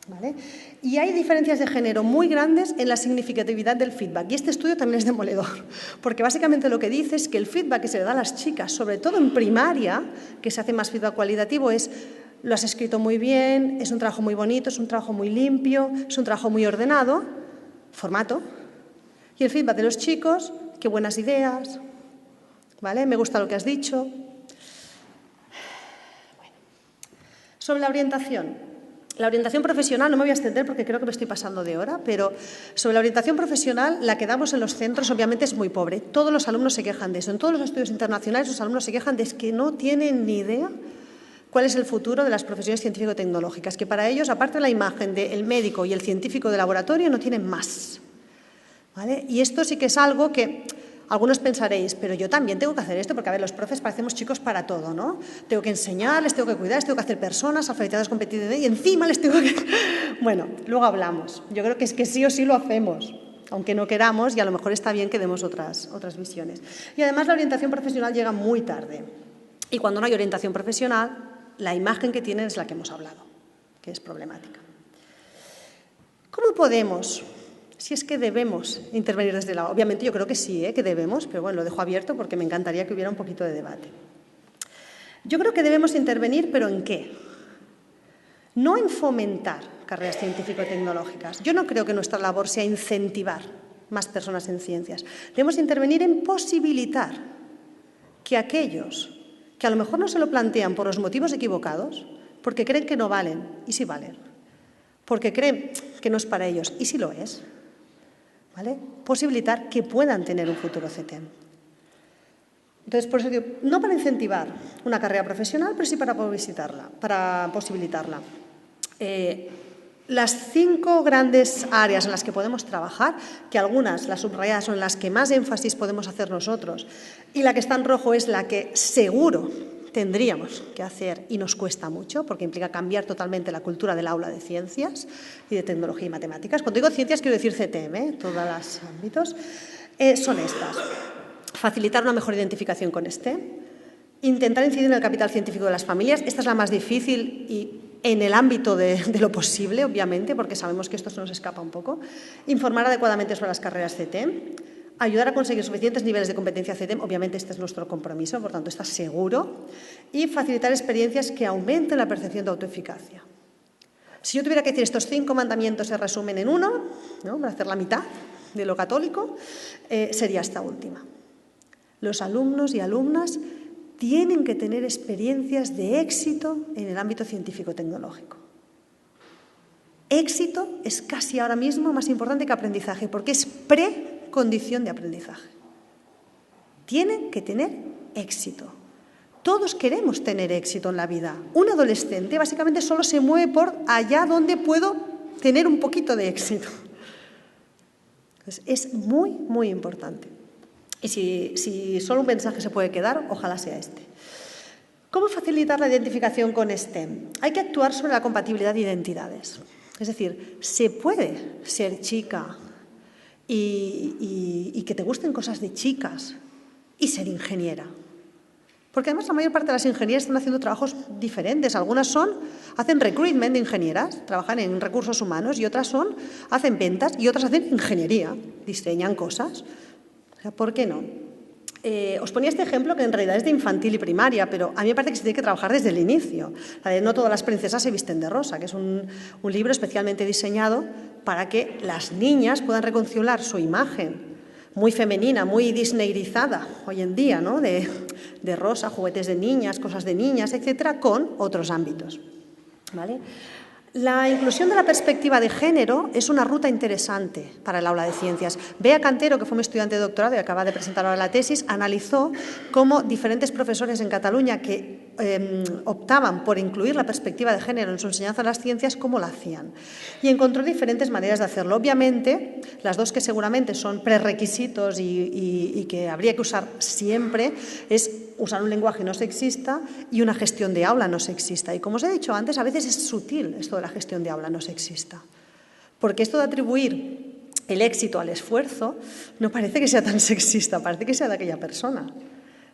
Speaker 2: ¿Vale? Y hay diferencias de género muy grandes en la significatividad del feedback. Y este estudio también es demoledor, porque básicamente lo que dice es que el feedback que se le da a las chicas, sobre todo en primaria, que se hace más feedback cualitativo, es: lo has escrito muy bien, es un trabajo muy bonito, es un trabajo muy limpio, es un trabajo muy ordenado, formato. Y el feedback de los chicos: qué buenas ideas, ¿vale? Me gusta lo que has dicho. Bueno. Sobre la orientación. La orientación profesional, no me voy a extender porque creo que me estoy pasando de hora, pero sobre la orientación profesional, la que damos en los centros obviamente es muy pobre. Todos los alumnos se quejan de eso. En todos los estudios internacionales los alumnos se quejan de que no tienen ni idea cuál es el futuro de las profesiones científico-tecnológicas, que para ellos, aparte de la imagen del médico y el científico de laboratorio, no tienen más. ¿Vale? Y esto sí que es algo que algunos pensaréis, pero yo también tengo que hacer esto, porque a ver, los profes parecemos chicos para todo, ¿no? Tengo que enseñar, les tengo que cuidar, les tengo que hacer personas, alfabetizadas competitivas, y encima les tengo que... Bueno, luego hablamos. Yo creo que es que sí o sí lo hacemos, aunque no queramos, y a lo mejor está bien que demos otras visiones. Y además la orientación profesional llega muy tarde. Y cuando no hay orientación profesional, la imagen que tienen es la que hemos hablado, que es problemática. ¿Cómo podemos, si es que debemos intervenir desde la... Obviamente yo creo que sí, que debemos, pero bueno, lo dejo abierto porque me encantaría que hubiera un poquito de debate. Yo creo que debemos intervenir, pero ¿en qué? No en fomentar carreras científico-tecnológicas. Yo no creo que nuestra labor sea incentivar más personas en ciencias. Debemos intervenir en posibilitar que aquellos que a lo mejor no se lo plantean por los motivos equivocados, porque creen que no valen, y sí valen, porque creen que no es para ellos, y sí lo es, ¿vale? Posibilitar que puedan tener un futuro CTEM. Entonces, por eso digo, no para incentivar una carrera profesional, pero sí para posibilitarla. Las 5 grandes áreas en las que podemos trabajar, que algunas, las subrayadas, son las que más énfasis podemos hacer nosotros, y la que está en rojo es la que seguro tendríamos que hacer y nos cuesta mucho, porque implica cambiar totalmente la cultura del aula de ciencias y de tecnología y matemáticas. Cuando digo ciencias quiero decir CTM, todos los ámbitos. Son estas: facilitar una mejor identificación con STEM, intentar incidir en el capital científico de las familias. Esta es la más difícil y en el ámbito de lo posible, obviamente, porque sabemos que esto se nos escapa un poco. Informar adecuadamente sobre las carreras CTEM. Ayudar a conseguir suficientes niveles de competencia CTEM, obviamente este es nuestro compromiso, por tanto está seguro. Y facilitar experiencias que aumenten la percepción de autoeficacia. Si yo tuviera que decir estos 5 mandamientos se resumen en uno, ¿no?, para hacer la mitad de lo católico, sería esta última. Los alumnos y alumnas tienen que tener experiencias de éxito en el ámbito científico-tecnológico. Éxito es casi ahora mismo más importante que aprendizaje, porque es precondición de aprendizaje. Tienen que tener éxito. Todos queremos tener éxito en la vida. Un adolescente básicamente solo se mueve por allá donde puedo tener un poquito de éxito. Entonces, es muy, muy importante. Y si solo un mensaje se puede quedar, ojalá sea este. ¿Cómo facilitar la identificación con STEM? Hay que actuar sobre la compatibilidad de identidades. Es decir, se puede ser chica y que te gusten cosas de chicas y ser ingeniera. Porque además la mayor parte de las ingenieras están haciendo trabajos diferentes. Algunas hacen recruitment de ingenieras, trabajan en recursos humanos, y otras hacen ventas, y otras hacen ingeniería, diseñan cosas. O sea, ¿por qué no? Os ponía este ejemplo que en realidad es de infantil y primaria, pero a mí me parece que se tiene que trabajar desde el inicio. La de No todas las princesas se visten de rosa, que es un libro especialmente diseñado para que las niñas puedan reconciliar su imagen muy femenina, muy disneyrizada hoy en día, ¿no?, de rosa, juguetes de niñas, cosas de niñas, etcétera, con otros ámbitos, ¿vale? La inclusión de la perspectiva de género es una ruta interesante para el aula de ciencias. Bea Cantero, que fue mi estudiante de doctorado y acaba de presentar ahora la tesis, analizó cómo diferentes profesores en Cataluña que optaban por incluir la perspectiva de género en su enseñanza de las ciencias, cómo la hacían. Y encontró diferentes maneras de hacerlo. Obviamente, las dos que seguramente son prerequisitos y que habría que usar siempre es usar un lenguaje no sexista y una gestión de aula no sexista. Y como os he dicho antes, a veces es sutil esto de la gestión de aula no sexista. Porque esto de atribuir el éxito al esfuerzo no parece que sea tan sexista, parece que sea de aquella persona.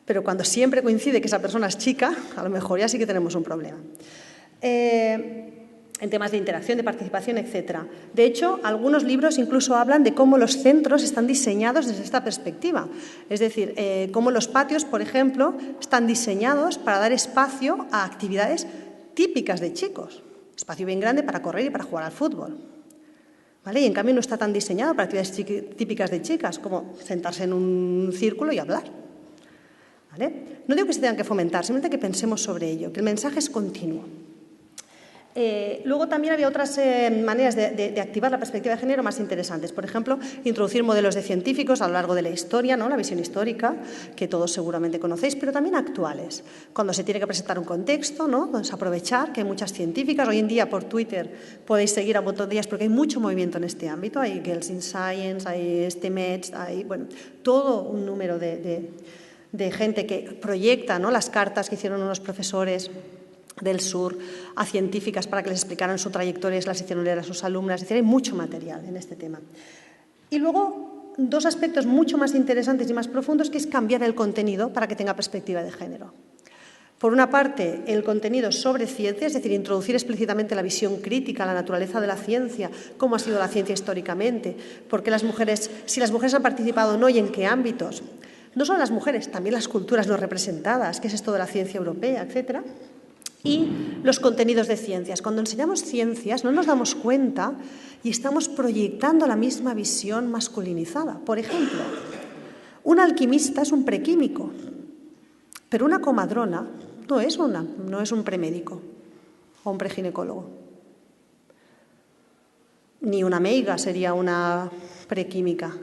Speaker 2: Pero cuando siempre coincide que esa persona es chica, a lo mejor ya sí que tenemos un problema. En temas de interacción, de participación, etc. De hecho, algunos libros incluso hablan de cómo los centros están diseñados desde esta perspectiva. Es decir, cómo los patios, por ejemplo, están diseñados para dar espacio a actividades típicas de chicos. Espacio bien grande para correr y para jugar al fútbol. ¿Vale? Y en cambio no está tan diseñado para actividades típicas de chicas, como sentarse en un círculo y hablar. ¿Vale? No digo que se tengan que fomentar, simplemente que pensemos sobre ello, que el mensaje es continuo. Luego también había otras maneras de activar la perspectiva de género más interesantes. Por ejemplo, introducir modelos de científicos a lo largo de la historia, ¿no? La visión histórica, que todos seguramente conocéis, pero también actuales. Cuando se tiene que presentar un contexto, ¿no? Pues aprovechar que hay muchas científicas. Hoy en día por Twitter podéis seguir a un montón de ellas porque hay mucho movimiento en este ámbito. Hay Girls in Science, hay STEMEDS, hay todo un número de gente que proyecta, ¿no? Las cartas que hicieron unos profesores del sur a científicas para que les explicaran su trayectoria y las hicieron leer a sus alumnas. Es decir, hay mucho material en este tema. Y luego, dos aspectos mucho más interesantes y más profundos, que es cambiar el contenido para que tenga perspectiva de género. Por una parte, el contenido sobre ciencia, es decir, introducir explícitamente la visión crítica, la naturaleza de la ciencia, cómo ha sido la ciencia históricamente, por qué las mujeres, si las mujeres han participado o no y en qué ámbitos. No solo las mujeres, también las culturas no representadas, qué es esto de la ciencia europea, etcétera. Y los contenidos de ciencias. Cuando enseñamos ciencias no nos damos cuenta y estamos proyectando la misma visión masculinizada. Por ejemplo, un alquimista es un prequímico, pero una comadrona no es un premédico o un preginecólogo. Ni una meiga sería una prequímica,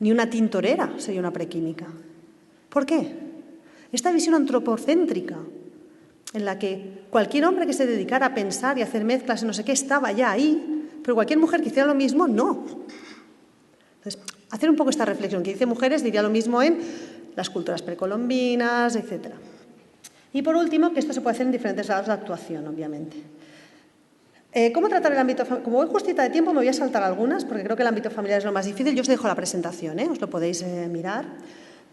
Speaker 2: ni una tintorera sería una prequímica. ¿Por qué? Esta visión antropocéntrica, en la que cualquier hombre que se dedicara a pensar y a hacer mezclas y no sé qué estaba ya ahí, pero cualquier mujer que hiciera lo mismo, no. Entonces, hacer un poco esta reflexión, que dice mujeres, diría lo mismo en las culturas precolombinas, etc. Y por último, que esto se puede hacer en diferentes grados de actuación, obviamente. ¿Cómo tratar el ámbito familiar? Como voy justita de tiempo, me voy a saltar algunas, porque creo que el ámbito familiar es lo más difícil. Yo os dejo la presentación, os lo podéis mirar.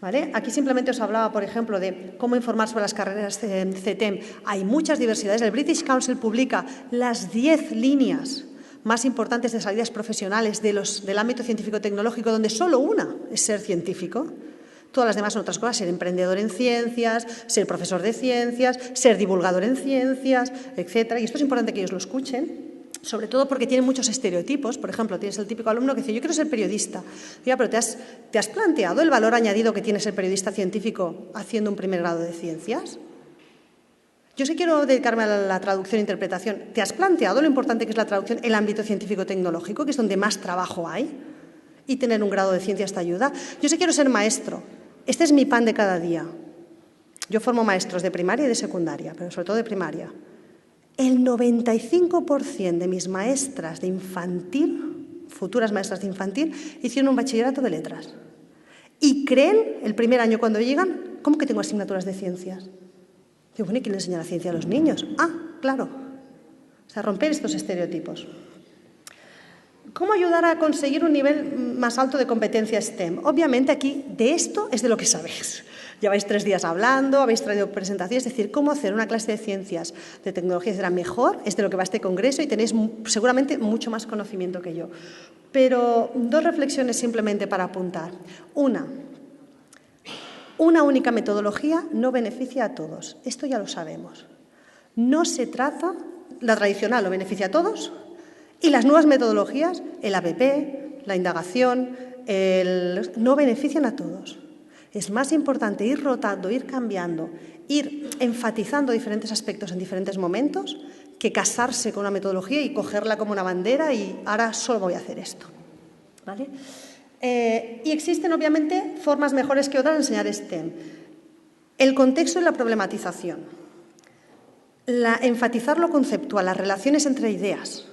Speaker 2: ¿Vale? Aquí simplemente os hablaba, por ejemplo, de cómo informar sobre las carreras CETEM. Hay muchas diversidades. El British Council publica las 10 líneas más importantes de salidas profesionales del ámbito científico-tecnológico, donde solo una es ser científico. Todas las demás son otras cosas, ser emprendedor en ciencias, ser profesor de ciencias, ser divulgador en ciencias, etc. Y esto es importante que ellos lo escuchen. Sobre todo porque tienen muchos estereotipos. Por ejemplo, tienes el típico alumno que dice, yo quiero ser periodista. Ya, pero ¿te has planteado el valor añadido que tiene ser periodista científico haciendo un primer grado de ciencias? Yo sí quiero dedicarme a la traducción e interpretación. ¿Te has planteado lo importante que es la traducción en el ámbito científico-tecnológico, que es donde más trabajo hay? Y tener un grado de ciencias te ayuda. Yo sí quiero ser maestro. Este es mi pan de cada día. Yo formo maestros de primaria y de secundaria, pero sobre todo de primaria. El 95% de mis maestras de infantil, futuras maestras de infantil, hicieron un bachillerato de letras. Y creen, el primer año cuando llegan, ¿cómo que tengo asignaturas de ciencias? Digo, bueno, ¿y quién le enseña la ciencia a los niños? Ah, claro. O sea, romper estos estereotipos. ¿Cómo ayudar a conseguir un nivel más alto de competencia STEM? Obviamente aquí de esto es de lo que sabéis. Lleváis 3 días hablando, habéis traído presentaciones, es decir, cómo hacer una clase de ciencias, de tecnología, será mejor, es de lo que va este congreso y tenéis seguramente mucho más conocimiento que yo. Pero 2 reflexiones simplemente para apuntar. Una única metodología no beneficia a todos, esto ya lo sabemos. No se trata, la tradicional lo beneficia a todos y las nuevas metodologías, el ABP, la indagación, no benefician a todos. Es más importante ir rotando, ir cambiando, ir enfatizando diferentes aspectos en diferentes momentos que casarse con una metodología y cogerla como una bandera y ahora solo voy a hacer esto. ¿Vale? Y existen, obviamente, formas mejores que otras de enseñar STEM. El contexto y la problematización. Enfatizar lo conceptual, las relaciones entre ideas,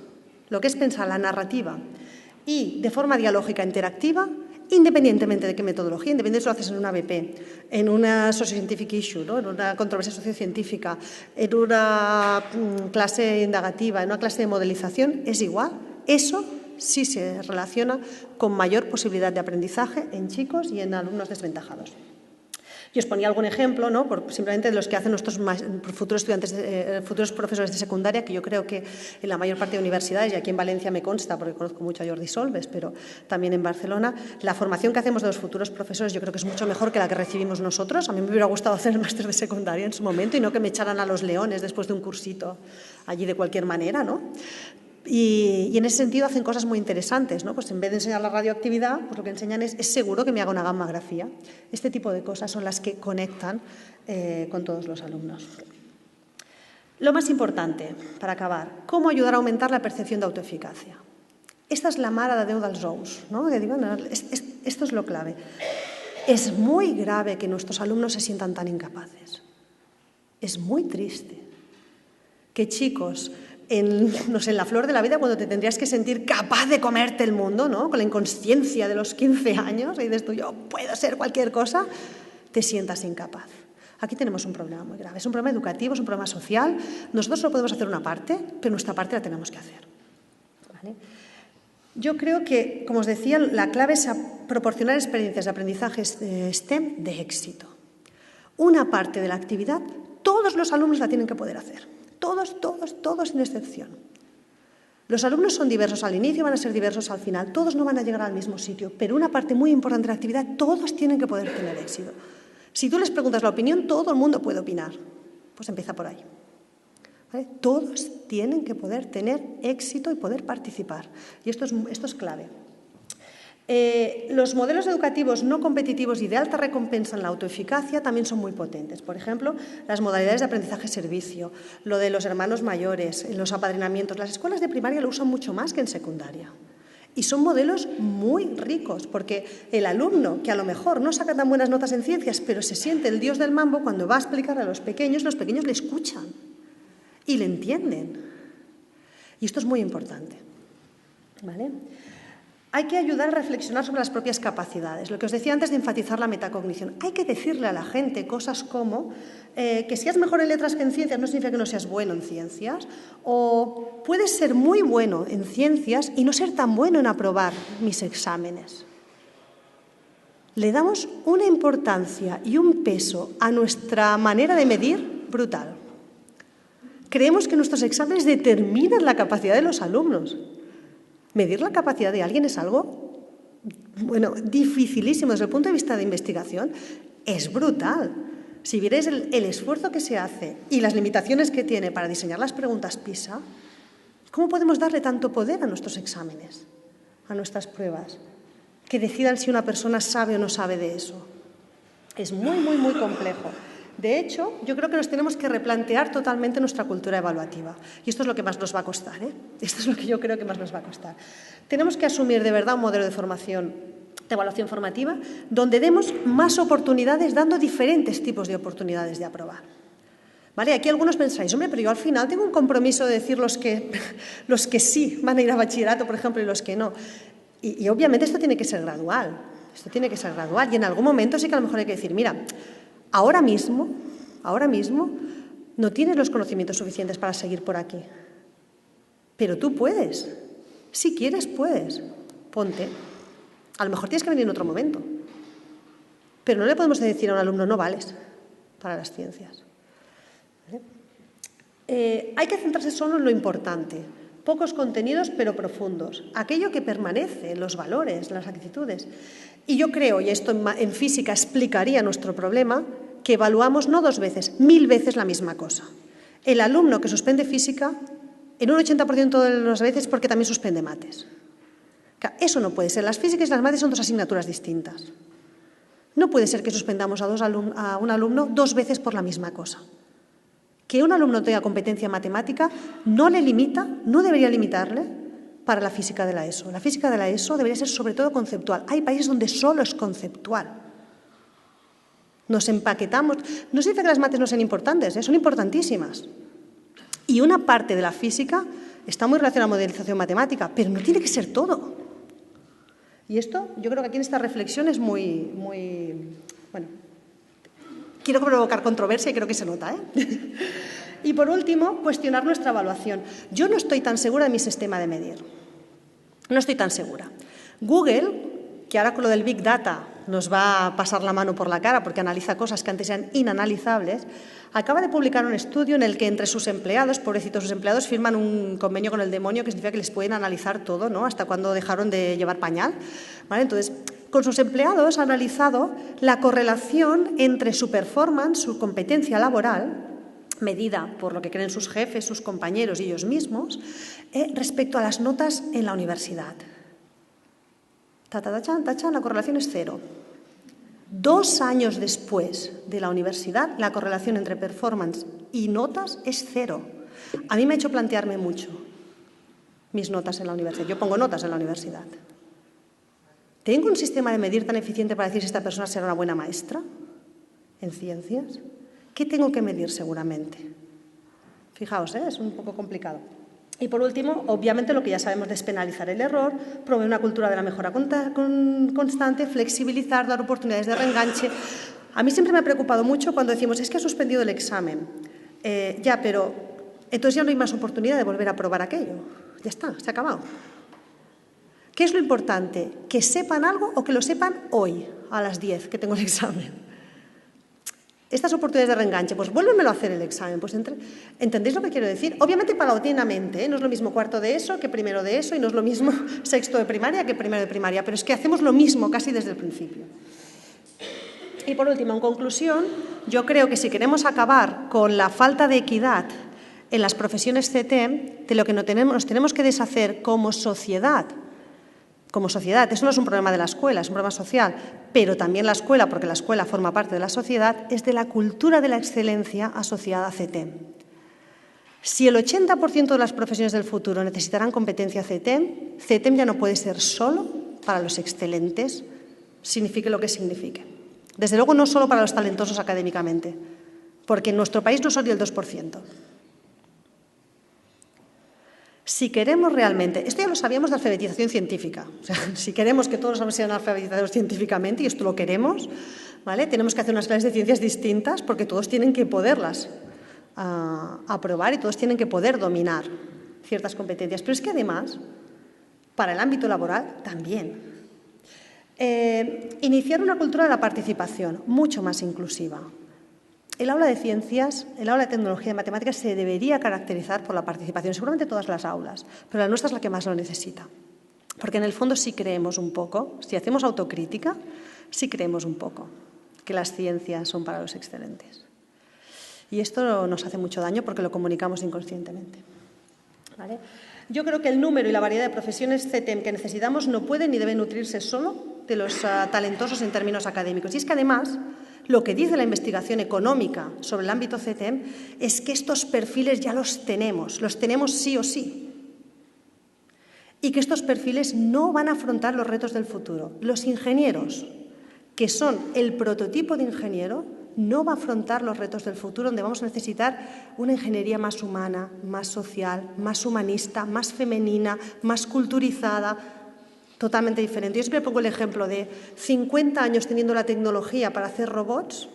Speaker 2: lo que es pensar la narrativa y de forma dialógica interactiva, independientemente de qué metodología, independientemente de si lo haces en una BP, en una Socioscientific Issue, ¿no? En una controversia sociocientífica, en una clase indagativa, en una clase de modelización, es igual. Eso sí se relaciona con mayor posibilidad de aprendizaje en chicos y en alumnos desventajados. Y os ponía algún ejemplo, ¿no? Simplemente de los que hacen nuestros futuros estudiantes, futuros profesores de secundaria, que yo creo que en la mayor parte de universidades, y aquí en Valencia me consta, porque conozco mucho a Jordi Solves, pero también en Barcelona, la formación que hacemos de los futuros profesores yo creo que es mucho mejor que la que recibimos nosotros. A mí me hubiera gustado hacer el máster de secundaria en su momento y no que me echaran a los leones después de un cursito allí de cualquier manera, ¿no? Y en ese sentido hacen cosas muy interesantes, ¿no? Pues en vez de enseñar la radioactividad, pues lo que enseñan es seguro que me haga una gammagrafía. Este tipo de cosas son las que conectan con todos los alumnos. Lo más importante, para acabar, ¿cómo ayudar a aumentar la percepción de autoeficacia? Esta es la mare de Déu dels ous, ¿no? Que digo, no, esto es lo clave. Es muy grave que nuestros alumnos se sientan tan incapaces. Es muy triste que chicos en la flor de la vida, cuando te tendrías que sentir capaz de comerte el mundo, ¿no? Con la inconsciencia de los 15 años, y dices tú, yo puedo ser cualquier cosa, te sientas incapaz. Aquí tenemos un problema muy grave. Es un problema educativo, es un problema social. Nosotros solo podemos hacer una parte, pero nuestra parte la tenemos que hacer. ¿Vale? Yo creo que, como os decía, la clave es proporcionar experiencias de aprendizaje STEM de éxito. Una parte de la actividad, todos los alumnos la tienen que poder hacer. Todos, sin excepción. Los alumnos son diversos al inicio, van a ser diversos al final. Todos no van a llegar al mismo sitio, pero una parte muy importante de la actividad, todos tienen que poder tener éxito. Si tú les preguntas la opinión, todo el mundo puede opinar. Pues empieza por ahí. ¿Vale? Todos tienen que poder tener éxito y poder participar. Y esto es clave. Los modelos educativos no competitivos y de alta recompensa en la autoeficacia también son muy potentes. Por ejemplo, las modalidades de aprendizaje-servicio, lo de los hermanos mayores, los apadrinamientos. Las escuelas de primaria lo usan mucho más que en secundaria. Y son modelos muy ricos, porque el alumno, que a lo mejor no saca tan buenas notas en ciencias, pero se siente el dios del mambo, cuando va a explicar a los pequeños le escuchan y le entienden. Y esto es muy importante. ¿Vale? Hay que ayudar a reflexionar sobre las propias capacidades. Lo que os decía antes de enfatizar la metacognición. Hay que decirle a la gente cosas como que seas mejor en letras que en ciencias no significa que no seas bueno en ciencias, o puedes ser muy bueno en ciencias y no ser tan bueno en aprobar mis exámenes. Le damos una importancia y un peso a nuestra manera de medir brutal. Creemos que nuestros exámenes determinan la capacidad de los alumnos. Medir la capacidad de alguien es algo, bueno, dificilísimo desde el punto de vista de investigación. Es brutal. Si vierais el esfuerzo que se hace y las limitaciones que tiene para diseñar las preguntas PISA, ¿cómo podemos darle tanto poder a nuestros exámenes, a nuestras pruebas, que decidan si una persona sabe o no sabe de eso? Es muy, muy, muy complejo. De hecho, yo creo que nos tenemos que replantear totalmente nuestra cultura evaluativa. Y esto es lo que más nos va a costar, ¿eh? Esto es lo que yo creo que más nos va a costar. Tenemos que asumir de verdad un modelo de formación, de evaluación formativa, donde demos más oportunidades, dando diferentes tipos de oportunidades de aprobar. ¿Vale? Aquí algunos pensáis, hombre, pero yo al final tengo un compromiso de decir los que sí van a ir a bachillerato, por ejemplo, y los que no. Y obviamente esto tiene que ser gradual. Esto tiene que ser gradual. Y en algún momento sí que a lo mejor hay que decir, mira, ahora mismo, no tienes los conocimientos suficientes para seguir por aquí. Pero tú puedes. Si quieres, puedes. Ponte. A lo mejor tienes que venir en otro momento. Pero no le podemos decir a un alumno, no vales para las ciencias. ¿Vale? Hay que centrarse solo en lo importante. Pocos contenidos, pero profundos. Aquello que permanece, los valores, las actitudes. Y yo creo, y esto en física explicaría nuestro problema, que evaluamos no 2 veces, 1000 veces la misma cosa. El alumno que suspende física, en un 80% de las veces porque también suspende mates. Eso no puede ser. Las físicas y las mates son 2 asignaturas distintas. No puede ser que suspendamos a un alumno 2 veces por la misma cosa. Que un alumno tenga competencia matemática no le limita, no debería limitarle para la física de la ESO. La física de la ESO debería ser sobre todo conceptual. Hay países donde solo es conceptual. Nos empaquetamos. No significa que las mates no sean importantes, son importantísimas. Y una parte de la física está muy relacionada a la modelización matemática, pero no tiene que ser todo. Y esto, yo creo que aquí en esta reflexión es muy bueno, quiero provocar controversia y creo que se nota, ¿eh? Y por último, cuestionar nuestra evaluación. Yo no estoy tan segura de mi sistema de medir. No estoy tan segura. Google, que ahora con lo del Big Data nos va a pasar la mano por la cara porque analiza cosas que antes eran inanalizables, acaba de publicar un estudio en el que entre sus empleados, pobrecitos sus empleados, firman un convenio con el demonio que significa que les pueden analizar todo, ¿no? Hasta cuándo dejaron de llevar pañal, ¿vale? Entonces, con sus empleados ha analizado la correlación entre su performance, su competencia laboral, medida por lo que creen sus jefes, sus compañeros y ellos mismos, respecto a las notas en la universidad. Tachan, la correlación es 0. 2 años después de la universidad, la correlación entre performance y notas es 0. A mí me ha hecho plantearme mucho mis notas en la universidad. Yo pongo notas en la universidad. ¿Tengo un sistema de medir tan eficiente para decir si esta persona será una buena maestra en ciencias? ¿Qué tengo que medir seguramente? Fijaos, es un poco complicado. Y por último, obviamente lo que ya sabemos, despenalizar el error, promover una cultura de la mejora constante, flexibilizar, dar oportunidades de reenganche. A mí siempre me ha preocupado mucho cuando decimos, es que ha suspendido el examen. Ya, pero entonces ya no hay más oportunidad de volver a probar aquello. Ya está, se ha acabado. ¿Qué es lo importante? ¿Que sepan algo o que lo sepan hoy, a las 10, que tengo el examen? Estas oportunidades de reenganche, pues vuélvemelo a hacer el examen. Pues ¿entendéis lo que quiero decir? Obviamente paulatinamente, ¿eh? No es lo mismo cuarto de ESO que primero de ESO y no es lo mismo sexto de primaria que primero de primaria, pero es que hacemos lo mismo casi desde el principio. Y por último, en conclusión, yo creo que si queremos acabar con la falta de equidad en las profesiones CT, de lo que nos tenemos que deshacer como sociedad. Como sociedad, eso no es un problema de la escuela, es un problema social, pero también la escuela, porque la escuela forma parte de la sociedad, es de la cultura de la excelencia asociada a CT. Si el 80% de las profesiones del futuro necesitarán competencia CT, CT ya no puede ser solo para los excelentes, signifique lo que signifique. Desde luego no solo para los talentosos académicamente, porque en nuestro país no son ni el 2%. Si queremos realmente, esto ya lo sabíamos de alfabetización científica, o sea, si queremos que todos los hombres sean alfabetizados científicamente, y esto lo queremos, ¿vale? Tenemos que hacer unas clases de ciencias distintas porque todos tienen que poderlas aprobar y todos tienen que poder dominar ciertas competencias. Pero es que además, para el ámbito laboral también. Iniciar una cultura de la participación mucho más inclusiva. El aula de ciencias, el aula de tecnología y matemáticas se debería caracterizar por la participación, seguramente todas las aulas, pero la nuestra es la que más lo necesita. Porque en el fondo sí creemos un poco, si hacemos autocrítica, sí creemos un poco que las ciencias son para los excelentes. Y esto nos hace mucho daño porque lo comunicamos inconscientemente. ¿Vale? Yo creo que el número y la variedad de profesiones CTEM que necesitamos no pueden ni deben nutrirse solo de los talentosos en términos académicos. Y es que además, lo que dice la investigación económica sobre el ámbito CTEM es que estos perfiles ya los tenemos sí o sí. Y que estos perfiles no van a afrontar los retos del futuro. Los ingenieros, que son el prototipo de ingeniero, no va a afrontar los retos del futuro, donde vamos a necesitar una ingeniería más humana, más social, más humanista, más femenina, más culturizada, totalmente diferente. Yo siempre pongo el ejemplo de 50 años teniendo la tecnología para hacer robots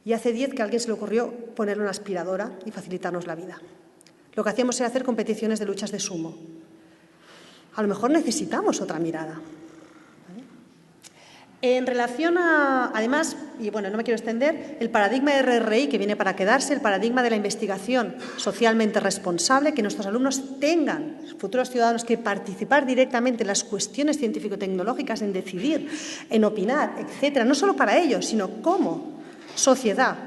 Speaker 2: y hace 10 que a alguien se le ocurrió ponerle una aspiradora y facilitarnos la vida. Lo que hacíamos era hacer competiciones de luchas de sumo. A lo mejor necesitamos otra mirada. En relación a, además, y bueno, no me quiero extender, el paradigma RRI que viene para quedarse, el paradigma de la investigación socialmente responsable, que nuestros alumnos tengan, futuros ciudadanos, que participar directamente en las cuestiones científico-tecnológicas, en decidir, en opinar, etcétera, no solo para ellos, sino como sociedad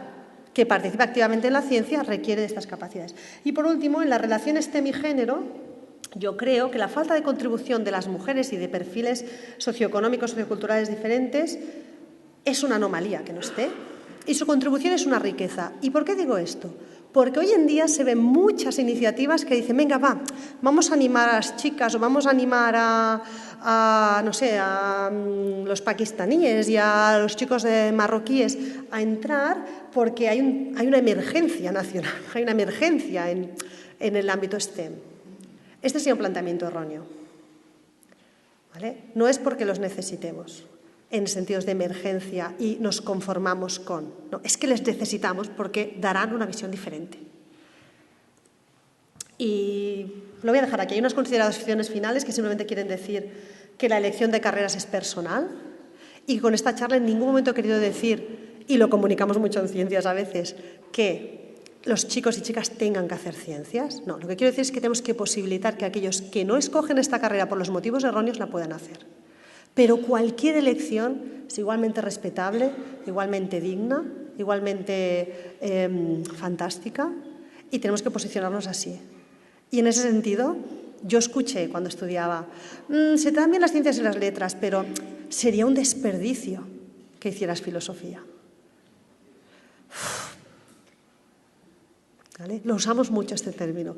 Speaker 2: que participa activamente en la ciencia, requiere de estas capacidades. Y por último, en las relaciones STEM y género, yo creo que la falta de contribución de las mujeres y de perfiles socioeconómicos, socioculturales diferentes es una anomalía que no esté y su contribución es una riqueza. ¿Y por qué digo esto? Porque hoy en día se ven muchas iniciativas que dicen, venga, vamos a animar a las chicas o vamos a animar a los pakistaníes y a los chicos marroquíes a entrar porque hay una emergencia nacional, hay una emergencia en el ámbito STEM. Este sería un planteamiento erróneo, ¿vale? No es porque los necesitemos en sentidos de emergencia y nos conformamos con. No, es que les necesitamos porque darán una visión diferente. Y lo voy a dejar aquí. Hay unas consideraciones finales que simplemente quieren decir que la elección de carreras es personal y con esta charla en ningún momento he querido decir, y lo comunicamos mucho en ciencias a veces, que los chicos y chicas tengan que hacer ciencias. No, lo que quiero decir es que tenemos que posibilitar que aquellos que no escogen esta carrera por los motivos erróneos la puedan hacer. Pero cualquier elección es igualmente respetable, igualmente digna, igualmente fantástica y tenemos que posicionarnos así. Y en ese sentido, yo escuché cuando estudiaba, se te dan bien las ciencias y las letras, pero sería un desperdicio que hicieras filosofía. ¿Vale? Lo usamos mucho este término.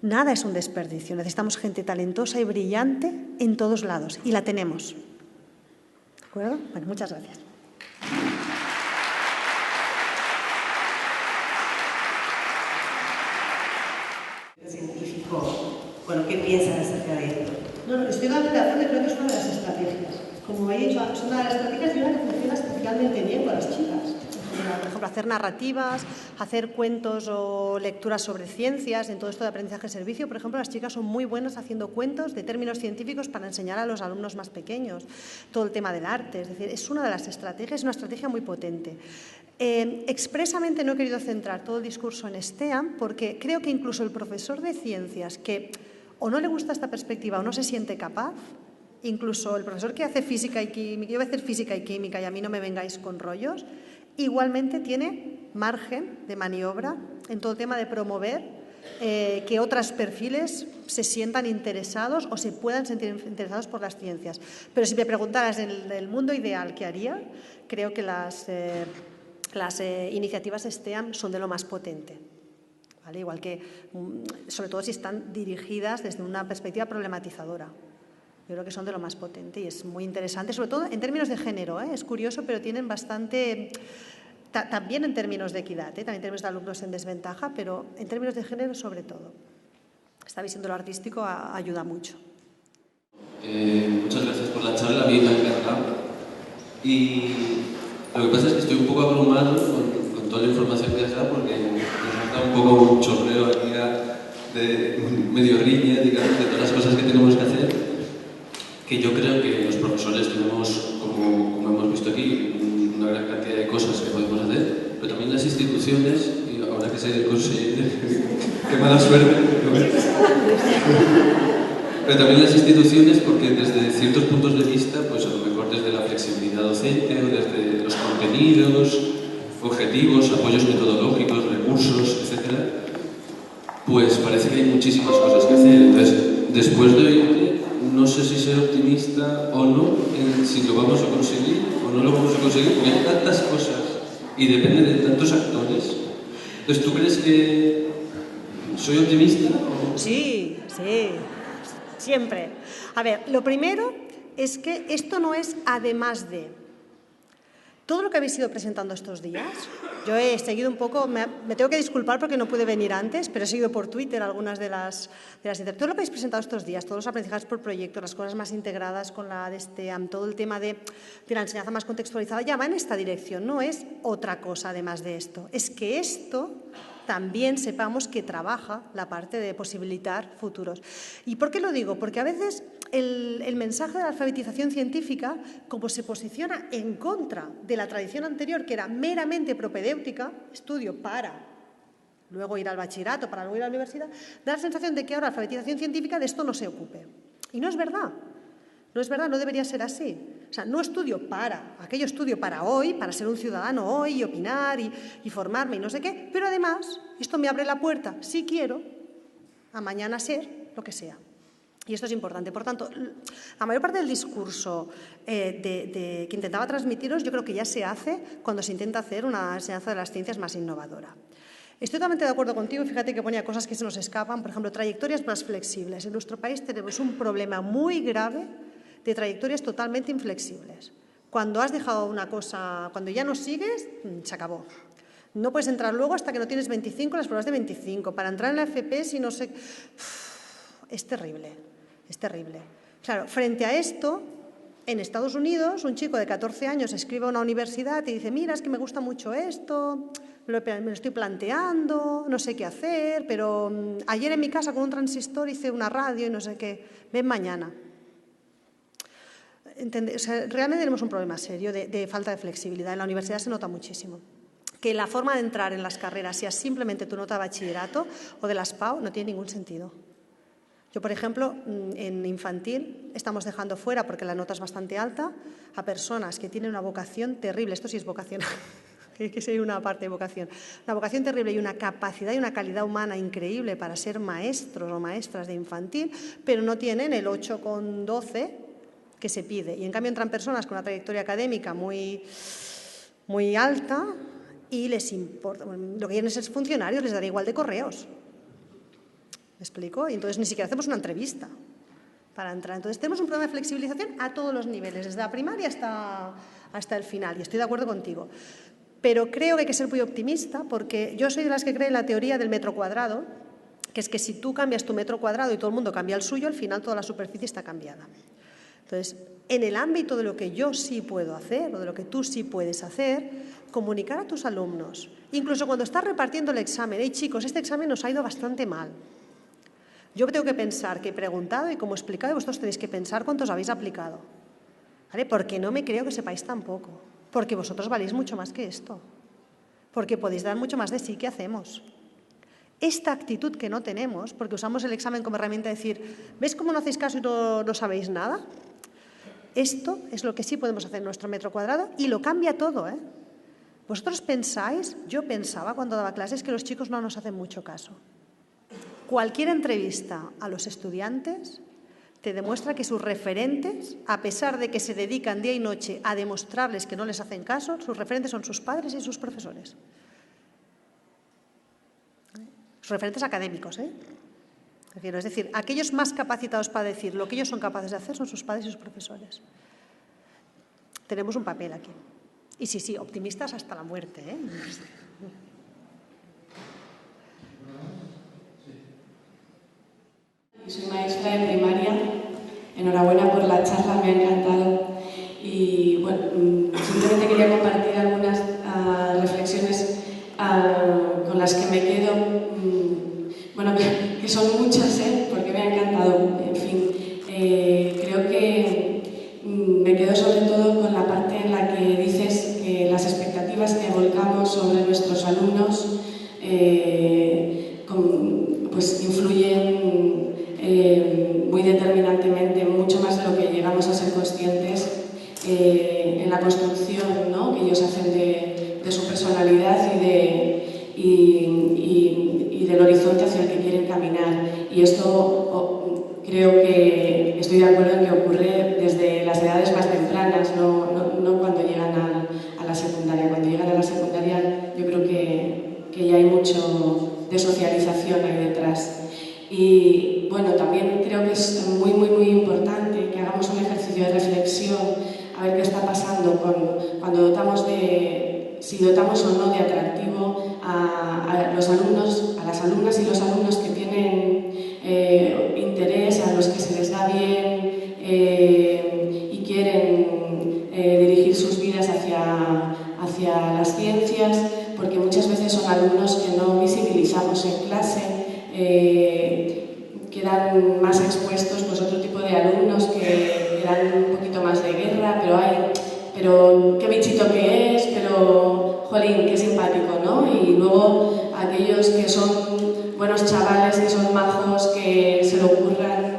Speaker 2: Nada es un desperdicio. Necesitamos gente talentosa y brillante en todos lados y la tenemos. ¿De acuerdo? Bueno, muchas gracias.
Speaker 3: Científico, bueno, ¿qué piensas acerca de esto?
Speaker 2: No, estoy totalmente de acuerdo y creo que es una de las estrategias. Como he dicho, es una de las estrategias y una que funciona especialmente bien con las chicas. Por ejemplo, hacer narrativas, hacer cuentos o lecturas sobre ciencias, en todo esto de aprendizaje-servicio. Por ejemplo, las chicas son muy buenas haciendo cuentos de términos científicos para enseñar a los alumnos más pequeños. Todo el tema del arte, es decir, es una de las estrategias, una estrategia muy potente. Expresamente no he querido centrar todo el discurso en STEAM porque creo que incluso el profesor de ciencias que o no le gusta esta perspectiva o no se siente capaz, incluso el profesor que hace física y química, yo voy a hacer física y química y a mí no me vengáis con rollos, igualmente tiene margen de maniobra en todo el tema de promover que otros perfiles se sientan interesados o se puedan sentir interesados por las ciencias. Pero si me preguntaras en el mundo ideal qué haría, creo que las iniciativas STEAM son de lo más potente. ¿Vale? Igual que, sobre todo si están dirigidas desde una perspectiva problematizadora. Yo creo que son de lo más potente y es muy interesante, sobre todo en términos de género, es curioso, pero tienen bastante, también en términos de equidad, también en términos de alumnos en desventaja, pero en términos de género sobre todo. Esta visión de lo artístico ayuda mucho.
Speaker 4: Muchas gracias por la charla, a mí me ha encantado. Y lo que pasa es que estoy un poco abrumado con toda la información que has dado porque nos ha dado un poco un chorreo aquí de medio riña, digamos, de todas las cosas que tenemos que hacer, que yo creo que los profesores tenemos, como hemos visto aquí, una gran cantidad de cosas que podemos hacer, pero también las instituciones, y ahora que sé conseguir, qué mala suerte, pero también las instituciones, porque desde ciertos puntos de vista, pues a lo mejor desde la flexibilidad docente o desde los contenidos, objetivos, apoyos metodológicos, recursos, etc., pues parece que hay muchísimas cosas que hacer. Entonces, después de oírte, no sé si ser optimista o no, en si lo vamos a conseguir o no lo vamos a conseguir, porque hay tantas cosas y depende de tantos actores. Entonces, ¿tú crees que soy optimista? ¿O?
Speaker 2: Sí, siempre. A ver, lo primero es que esto no es además de. Todo lo que habéis ido presentando estos días, yo he seguido un poco, me tengo que disculpar porque no pude venir antes, pero he seguido por Twitter algunas de las todo lo que habéis presentado estos días, todos los aprendizajes por proyecto, las cosas más integradas con la de STEAM, todo el tema de la enseñanza más contextualizada, ya va en esta dirección, no es otra cosa además de esto, es que esto también sepamos que trabaja la parte de posibilitar futuros. ¿Y por qué lo digo? Porque a veces el mensaje de la alfabetización científica, como se posiciona en contra de la tradición anterior, que era meramente propedéutica, estudio para luego ir al bachillerato, para luego ir a la universidad, da la sensación de que ahora la alfabetización científica de esto no se ocupe. Y no es verdad. No es verdad, no debería ser así. O sea, no estudio para, aquello estudio para hoy, para ser un ciudadano hoy y opinar y formarme y no sé qué, pero además esto me abre la puerta, si quiero, a mañana ser lo que sea. Y esto es importante. Por tanto, la mayor parte del discurso que intentaba transmitiros yo creo que ya se hace cuando se intenta hacer una enseñanza de las ciencias más innovadora. Estoy totalmente de acuerdo contigo, fíjate que ponía cosas que se nos escapan, por ejemplo, trayectorias más flexibles. En nuestro país tenemos un problema muy grave de trayectorias totalmente inflexibles. Cuando has dejado una cosa, cuando ya no sigues, se acabó. No puedes entrar luego hasta que no tienes 25 las pruebas de 25. Para entrar en la FP, si no sé... Es terrible, es terrible. Claro, frente a esto, en Estados Unidos, un chico de 14 años escribe a una universidad y dice, mira, es que me gusta mucho esto, me lo estoy planteando, no sé qué hacer, pero ayer en mi casa con un transistor hice una radio y no sé qué, ven mañana. O sea, realmente tenemos un problema serio de falta de flexibilidad. En la universidad se nota muchísimo. Que la forma de entrar en las carreras sea simplemente tu nota de bachillerato o de las PAU no tiene ningún sentido. Yo, por ejemplo, en infantil estamos dejando fuera, porque la nota es bastante alta, a personas que tienen una vocación terrible. Esto sí es vocación, que sí hay una parte de vocación. Una vocación terrible y una capacidad y una calidad humana increíble para ser maestros o maestras de infantil, pero no tienen el 8,12 que se pide. Y en cambio entran personas con una trayectoria académica muy alta y les importa, lo que quieren es ser funcionarios, les dará igual de correos. ¿Me explico? Y entonces ni siquiera hacemos una entrevista para entrar. Entonces tenemos un problema de flexibilización a todos los niveles, desde la primaria hasta el final, y estoy de acuerdo contigo. Pero creo que hay que ser muy optimista, porque yo soy de las que creen en la teoría del metro cuadrado, que es que si tú cambias tu metro cuadrado y todo el mundo cambia el suyo, al final toda la superficie está cambiada. Entonces, en el ámbito de lo que yo sí puedo hacer, o de lo que tú sí puedes hacer, comunicar a tus alumnos, incluso cuando estás repartiendo el examen, hey chicos, este examen nos ha ido bastante mal. Yo tengo que pensar que he preguntado y como he explicado, y vosotros tenéis que pensar cuántos habéis aplicado. ¿Vale? Porque no me creo que sepáis tan poco. Porque vosotros valéis mucho más que esto. Porque podéis dar mucho más de sí que hacemos. Esta actitud que no tenemos, porque usamos el examen como herramienta de decir, ¿ves cómo no hacéis caso y no sabéis nada? Esto es lo que sí podemos hacer en nuestro metro cuadrado y lo cambia todo, ¿eh? Vosotros pensáis, yo pensaba cuando daba clases que los chicos no nos hacen mucho caso. Cualquier entrevista a los estudiantes te demuestra que sus referentes, a pesar de que se dedican día y noche a demostrarles que no les hacen caso, sus referentes son sus padres y sus profesores. Sus referentes académicos, ¿eh? Es decir, aquellos más capacitados para decir lo que ellos son capaces de hacer son sus padres y sus profesores. Tenemos un papel aquí. Y sí, optimistas hasta la muerte, ¿eh?
Speaker 5: Soy maestra de primaria. Enhorabuena por la charla, me ha encantado. Y bueno, simplemente quería compartir algunas reflexiones con las que me quedo. Bueno, que son muchas, porque me ha encantado. En fin, creo que me quedo sobre todo con la parte en la que dices que las expectativas que volcamos sobre nuestros alumnos pues influyen muy determinantemente, mucho más de lo que llegamos a ser conscientes en la construcción, ¿no?, que ellos hacen de su personalidad y del horizonte hacia el que quieren caminar. Y esto creo que estoy de acuerdo en que ocurre desde las edades más tempranas, no cuando llegan a la secundaria. Cuando llegan a la secundaria yo creo que ya hay mucho de socialización ahí detrás. Y bueno, también creo que es muy, muy, muy importante que hagamos un ejercicio de reflexión a ver qué está pasando cuando dotamos si dotamos o no de atractivo a los alumnos, a las alumnas y los alumnos que tienen interés, a los que se les da bien y quieren dirigir sus vidas hacia las ciencias, porque muchas veces son alumnos que no visibilizamos en clase, quedan más expuestos pues otro tipo de alumnos que dan un poquito más de guerra, pero qué bichito que es, pero jolín, qué simpático, ¿no? Y luego aquellos que son buenos chavales, que son majos, que se lo ocurran,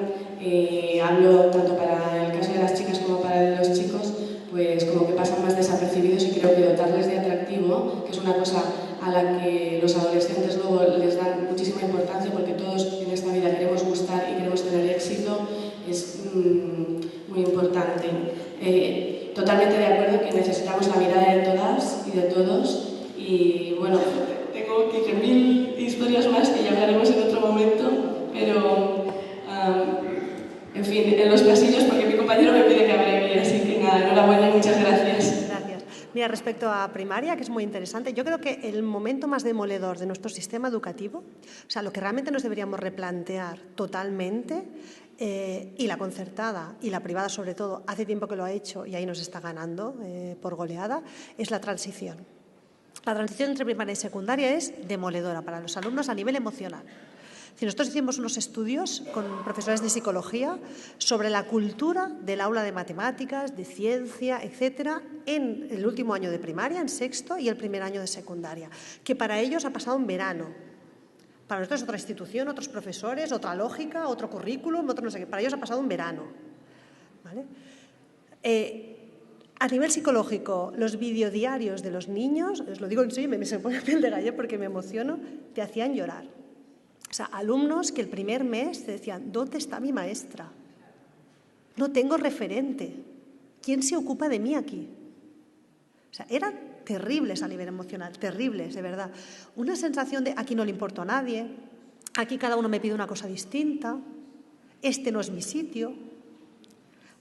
Speaker 5: hablo tanto para el caso de las chicas como para el de los chicos, pues como que pasan más desapercibidos, y creo que dotarles de atractivo, que es una cosa a la que los adolescentes luego les dan muchísima importancia, porque todos en esta vida queremos gustar y queremos tener éxito, es muy importante. Totalmente de acuerdo que necesitamos la mirada de todas y de todos, y bueno, tengo 15.000 historias más que ya hablaremos en otro momento, pero en fin, en los pasillos, porque mi compañero me pide que hable aquí, así que nada, enhorabuena y muchas gracias.
Speaker 2: Gracias. Mira, respecto a primaria, que es muy interesante, yo creo que el momento más demoledor de nuestro sistema educativo, o sea, lo que realmente nos deberíamos replantear totalmente, y la concertada y la privada sobre todo, hace tiempo que lo ha hecho y ahí nos está ganando por goleada, es la transición. La transición entre primaria y secundaria es demoledora para los alumnos a nivel emocional. Si nosotros hicimos unos estudios con profesores de psicología sobre la cultura del aula de matemáticas, de ciencia, etcétera, en el último año de primaria, en sexto, y el primer año de secundaria, que para ellos ha pasado un verano. Para nosotros es otra institución, otros profesores, otra lógica, otro currículum, otro no sé qué. Para ellos ha pasado un verano. ¿Vale? A nivel psicológico, los videodiarios de los niños, os lo digo en serio, me se pone la piel de gallina porque me emociono, te hacían llorar. O sea, alumnos que el primer mes te decían, ¿dónde está mi maestra? No tengo referente. ¿Quién se ocupa de mí aquí? O sea, eran terribles a nivel emocional, terribles, de verdad. Una sensación de aquí no le importo a nadie, aquí cada uno me pide una cosa distinta, este no es mi sitio.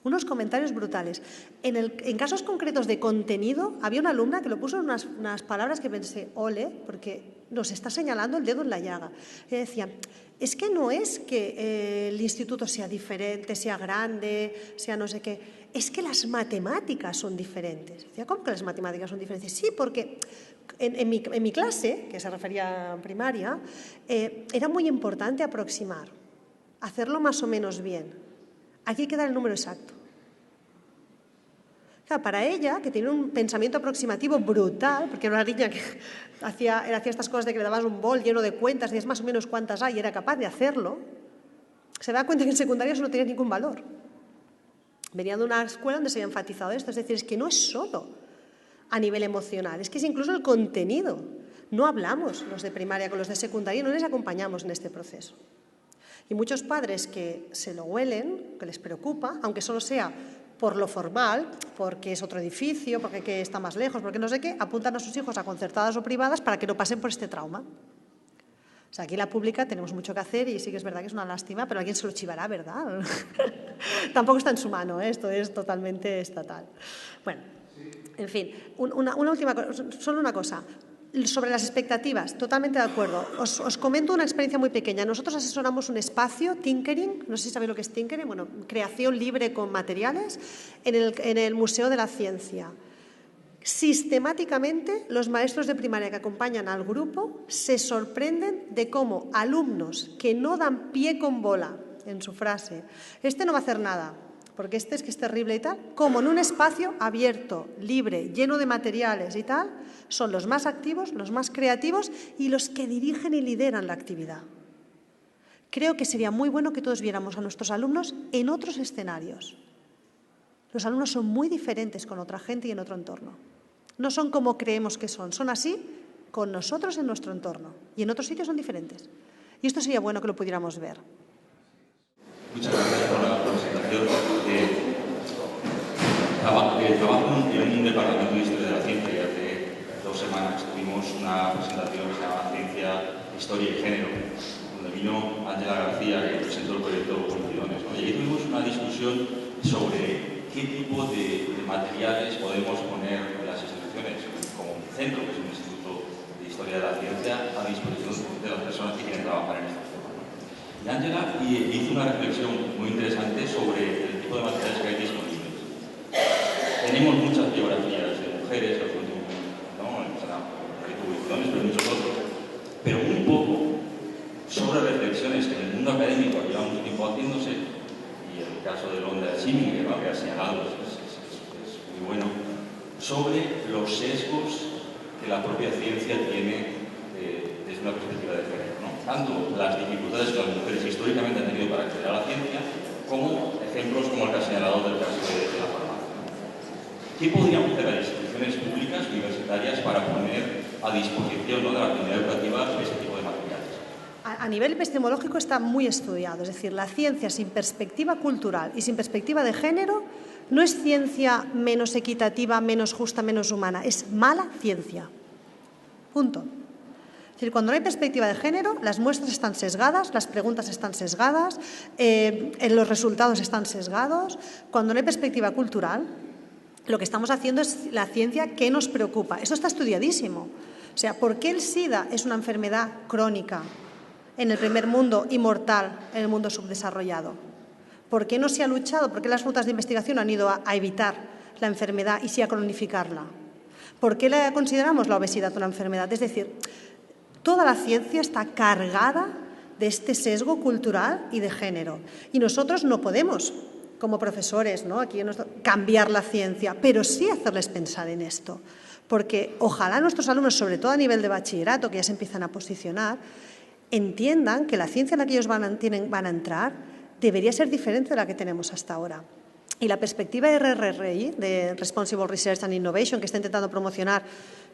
Speaker 2: Unos comentarios brutales. En casos concretos de contenido, había una alumna que lo puso en unas palabras que pensé, ole, porque nos está señalando el dedo en la llaga. Y decía, es que no es que el instituto sea diferente, sea grande, sea no sé qué, es que las matemáticas son diferentes. Decía, ¿cómo que las matemáticas son diferentes? Sí, porque en mi clase, que se refería a primaria, era muy importante aproximar, hacerlo más o menos bien. Aquí queda el número exacto. Claro, para ella, que tiene un pensamiento aproximativo brutal, porque era una niña que hacía estas cosas de que le dabas un bol lleno de cuentas, decías más o menos cuántas hay, y era capaz de hacerlo, se da cuenta que en secundaria eso no tenía ningún valor. Venía de una escuela donde se había enfatizado esto, es decir, es que no es solo a nivel emocional, es que es incluso el contenido. No hablamos los de primaria con los de secundaria, no les acompañamos en este proceso. Y muchos padres que se lo huelen, que les preocupa, aunque solo sea por lo formal, porque es otro edificio, porque está más lejos, porque no sé qué, apuntan a sus hijos a concertadas o privadas para que no pasen por este trauma. O sea, aquí en la pública tenemos mucho que hacer y sí que es verdad que es una lástima, pero alguien se lo chivará, ¿verdad? Tampoco está en su mano, ¿eh? Esto es totalmente estatal. Bueno, en fin, una última cosa, solo una cosa. Sobre las expectativas, totalmente de acuerdo. Os comento una experiencia muy pequeña. Nosotros asesoramos un espacio, Tinkering, no sé si sabéis lo que es Tinkering, bueno, creación libre con materiales, en el Museo de la Ciencia. Sistemáticamente, los maestros de primaria que acompañan al grupo se sorprenden de cómo alumnos que no dan pie con bola en su frase, este no va a hacer nada, porque este es que es terrible y tal, como en un espacio abierto, libre, lleno de materiales y tal, son los más activos, los más creativos y los que dirigen y lideran la actividad. Creo que sería muy bueno que todos viéramos a nuestros alumnos en otros escenarios. Los alumnos son muy diferentes con otra gente y en otro entorno. No son como creemos que son así con nosotros en nuestro entorno y en otros sitios son diferentes. Y esto sería bueno que lo pudiéramos ver.
Speaker 6: Muchas gracias por la presentación. Trabajo en un departamento de Historia de la Ciencia y hace 2 semanas tuvimos una presentación que se llama Ciencia, Historia y Género, donde vino Ángela García, que presentó el proyecto Coincidiones, ¿no? Y ahí tuvimos una discusión sobre qué tipo de materiales podemos poner en las instituciones, como un centro, que es un instituto de Historia de la Ciencia, a disposición de las personas que quieren trabajar en este tema. Y Ángela hizo una reflexión muy interesante sobre el tipo de materiales que hay disponibles. Tenemos muchas biografías de mujeres, los últimos, ¿no? Pero muchos otros. Pero muy poco sobre reflexiones que en el mundo académico lleva mucho tiempo haciéndose, y el caso de Londa Schimminger, ¿no? Que ha señalado, es muy bueno, sobre los sesgos que la propia ciencia tiene desde una perspectiva de género, ¿no? Tanto las dificultades que las mujeres históricamente han tenido para acceder a la ciencia, como ejemplos como el que ha señalado del caso de la farmacia. ¿Qué podríamos hacer las instituciones públicas, universitarias, para poner a disposición, ¿no?, de la comunidad educativa ese tipo de materiales?
Speaker 2: A nivel epistemológico está muy estudiado, es decir, la ciencia sin perspectiva cultural y sin perspectiva de género no es ciencia menos equitativa, menos justa, menos humana, es mala ciencia. Punto. Es decir, cuando no hay perspectiva de género, las muestras están sesgadas, las preguntas están sesgadas, los resultados están sesgados. Cuando no hay perspectiva cultural, lo que estamos haciendo es la ciencia que nos preocupa. Eso está estudiadísimo. O sea, ¿por qué el SIDA es una enfermedad crónica en el primer mundo y mortal en el mundo subdesarrollado? ¿Por qué no se ha luchado? ¿Por qué las rutas de investigación han ido a evitar la enfermedad y sí a cronificarla? ¿Por qué la consideramos la obesidad una enfermedad? Es decir, toda la ciencia está cargada de este sesgo cultural y de género. Y nosotros no podemos, como profesores, ¿no?, aquí cambiar la ciencia, pero sí hacerles pensar en esto. Porque ojalá nuestros alumnos, sobre todo a nivel de bachillerato, que ya se empiezan a posicionar, entiendan que la ciencia en la que ellos van a entrar debería ser diferente de la que tenemos hasta ahora. Y la perspectiva de RRI, de Responsible Research and Innovation, que está intentando promocionar,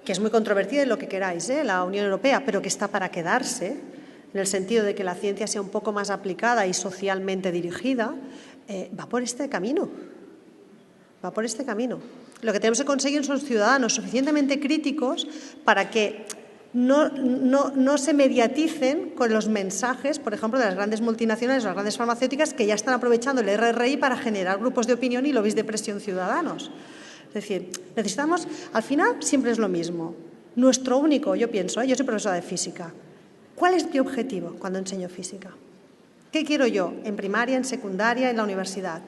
Speaker 2: que es muy controvertida en lo que queráis, la Unión Europea, pero que está para quedarse, en el sentido de que la ciencia sea un poco más aplicada y socialmente dirigida, va por este camino. Va por este camino. Lo que tenemos que conseguir son ciudadanos suficientemente críticos para que no se mediaticen con los mensajes, por ejemplo, de las grandes multinacionales o las grandes farmacéuticas que ya están aprovechando el RRI para generar grupos de opinión y lobbies de presión ciudadanos. Es decir, necesitamos, al final siempre es lo mismo. Nuestro único, yo pienso, yo soy profesora de física, ¿cuál es mi objetivo cuando enseño física? ¿Qué quiero yo en primaria, en secundaria, en la universidad?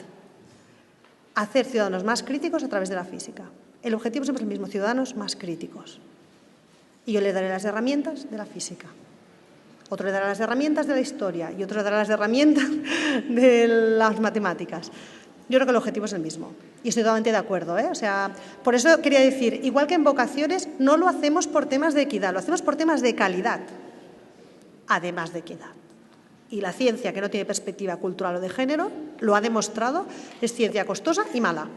Speaker 2: Hacer ciudadanos más críticos a través de la física. El objetivo siempre es el mismo, ciudadanos más críticos. Y yo le daré las herramientas de la física. Otro le dará las herramientas de la historia y otro le dará las herramientas de las matemáticas. Yo creo que el objetivo es el mismo. Y estoy totalmente de acuerdo, O sea, por eso quería decir, igual que en vocaciones, no lo hacemos por temas de equidad, lo hacemos por temas de calidad, además de equidad. Y la ciencia que no tiene perspectiva cultural o de género, lo ha demostrado, es ciencia costosa y mala.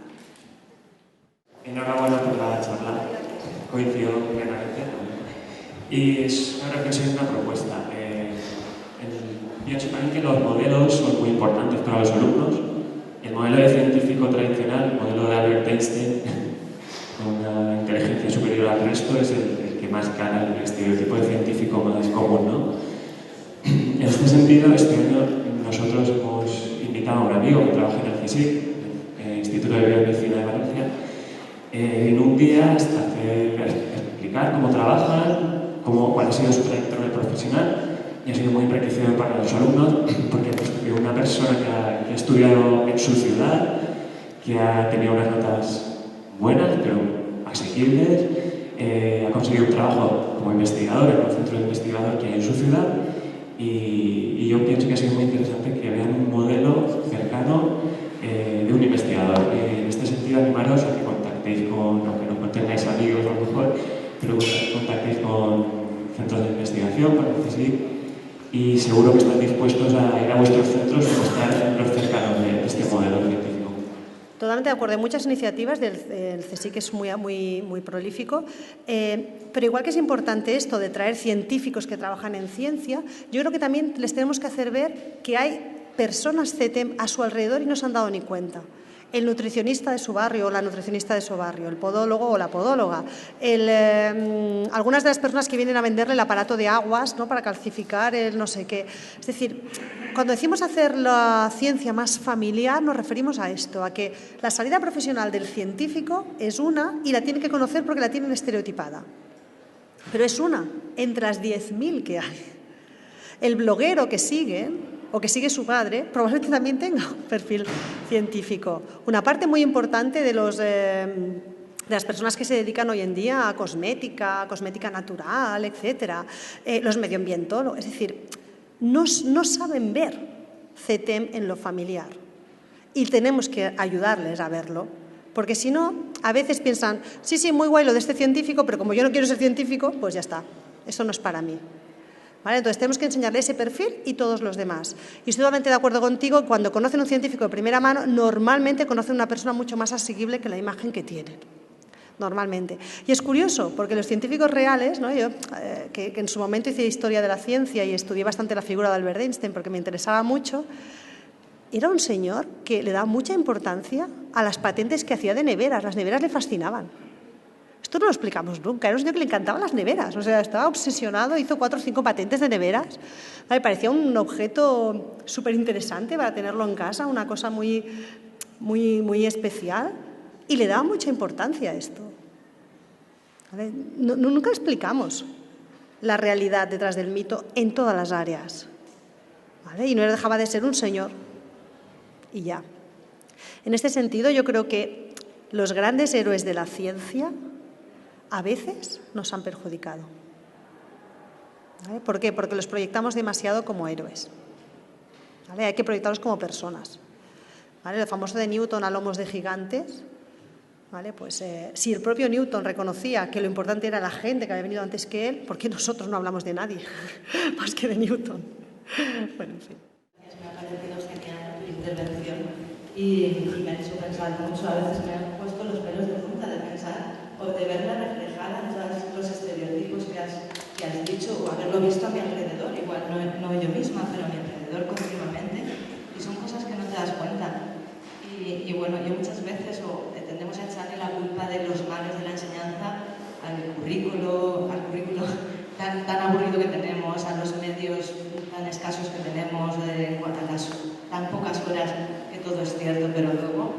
Speaker 7: Enhorabuena por la charla. Coincido plenamente. Y es una reflexión y una propuesta. Pienso también que los modelos son muy importantes para los alumnos. El modelo de científico tradicional, el modelo de Albert Einstein, con una inteligencia superior al resto, es el que más gana, el estereotipo de científico más común, ¿no? En este sentido, este año nosotros hemos invitado a un amigo que trabaja en el CSIC, el Instituto de Biomedicina de Valencia, en un día hasta explicar cómo trabajan, cuál ha sido su trayectoria profesional, y ha sido muy enriquecedor para los alumnos, porque una persona que ha estudiado en su ciudad, que ha tenido unas notas buenas, pero asequibles, ha conseguido un trabajo como investigador en un centro de investigador que hay en su ciudad, y yo pienso que ha sido muy interesante que vean un modelo cercano de un investigador. En este sentido, animaros a que contactéis aunque no tengáis amigos a lo mejor, pero contactéis con centros de investigación, para el CSIC, y seguro que están dispuestos a ir a vuestros centros y mostrar ejemplos cercanos de este modelo científico.
Speaker 2: Totalmente de acuerdo. Hay muchas iniciativas del CSIC, que es muy prolífico, pero igual que es importante esto de traer científicos que trabajan en ciencia, yo creo que también les tenemos que hacer ver que hay personas CETEM a su alrededor y no se han dado ni cuenta. El nutricionista de su barrio o la nutricionista de su barrio, el podólogo o la podóloga, algunas de las personas que vienen a venderle el aparato de aguas, ¿no?, para calcificar el no sé qué. Es decir, cuando decimos hacer la ciencia más familiar, nos referimos a esto, a que la salida profesional del científico es una y la tiene que conocer porque la tienen estereotipada. Pero es una entre las 10.000 que hay. El bloguero que siguen o que sigue su padre, probablemente también tenga un perfil científico. Una parte muy importante de las personas que se dedican hoy en día a cosmética natural, etcétera, los medioambientólogos, es decir, no saben ver CETEM en lo familiar. Y tenemos que ayudarles a verlo, porque si no, a veces piensan, sí, muy guay lo de este científico, pero como yo no quiero ser científico, pues ya está, eso no es para mí. ¿Vale? Entonces tenemos que enseñarle ese perfil y todos los demás. Y estoy totalmente de acuerdo contigo, cuando conocen a un científico de primera mano, normalmente conocen a una persona mucho más asequible que la imagen que tienen. Normalmente. Y es curioso, porque los científicos reales, ¿no? Yo que en su momento hice historia de la ciencia y estudié bastante la figura de Albert Einstein porque me interesaba mucho, era un señor que le daba mucha importancia a las patentes que hacía de neveras. Las neveras le fascinaban. Esto no lo explicamos nunca. Era un señor que le encantaban las neveras. O sea, estaba obsesionado, hizo 4 o 5 patentes de neveras. Me parecía un objeto súper interesante para tenerlo en casa, una cosa muy especial. Y le daba mucha importancia a esto. ¿Vale? Nunca explicamos la realidad detrás del mito en todas las áreas. ¿Vale? Y no dejaba de ser un señor. Y ya. En este sentido, yo creo que los grandes héroes de la ciencia a veces nos han perjudicado. ¿Vale? ¿Por qué? Porque los proyectamos demasiado como héroes. ¿Vale? Hay que proyectarlos como personas. ¿Vale? El famoso de Newton a lomos de gigantes. ¿Vale? Pues si el propio Newton reconocía que lo importante era la gente que había venido antes que él, ¿por qué nosotros no hablamos de nadie más que de Newton? Bueno, en fin.
Speaker 8: Me ha parecido genial tu intervención y me ha hecho pensar mucho. A veces me han puesto los pelos de punta de pensar o de verla reflejada en todos los estereotipos que has dicho o haberlo visto a mi alrededor, igual no yo misma, pero a mi alrededor continuamente, y son cosas que no te das cuenta. Y bueno, yo muchas veces tendemos a echarle la culpa de los males de la enseñanza al currículo tan aburrido que tenemos, a los medios tan escasos que tenemos, a las tan pocas horas, que todo es cierto, pero luego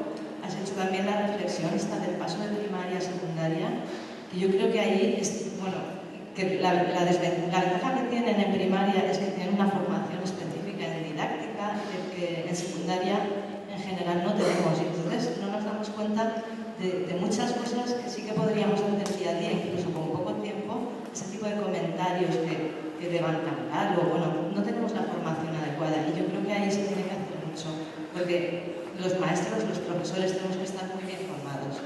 Speaker 8: has hecho también la reflexión esta del paso de primaria a secundaria, y yo creo que ahí que la ventaja que tienen en primaria es que tienen una formación específica en didáctica que en secundaria en general no tenemos, y entonces no nos damos cuenta de muchas cosas que sí que podríamos hacer día a día, incluso con poco tiempo, ese tipo de comentarios que levantan algo. Bueno, no tenemos la formación adecuada, y yo creo que ahí se tiene que hacer mucho, porque los maestros, los profesores tenemos que estar muy bien formados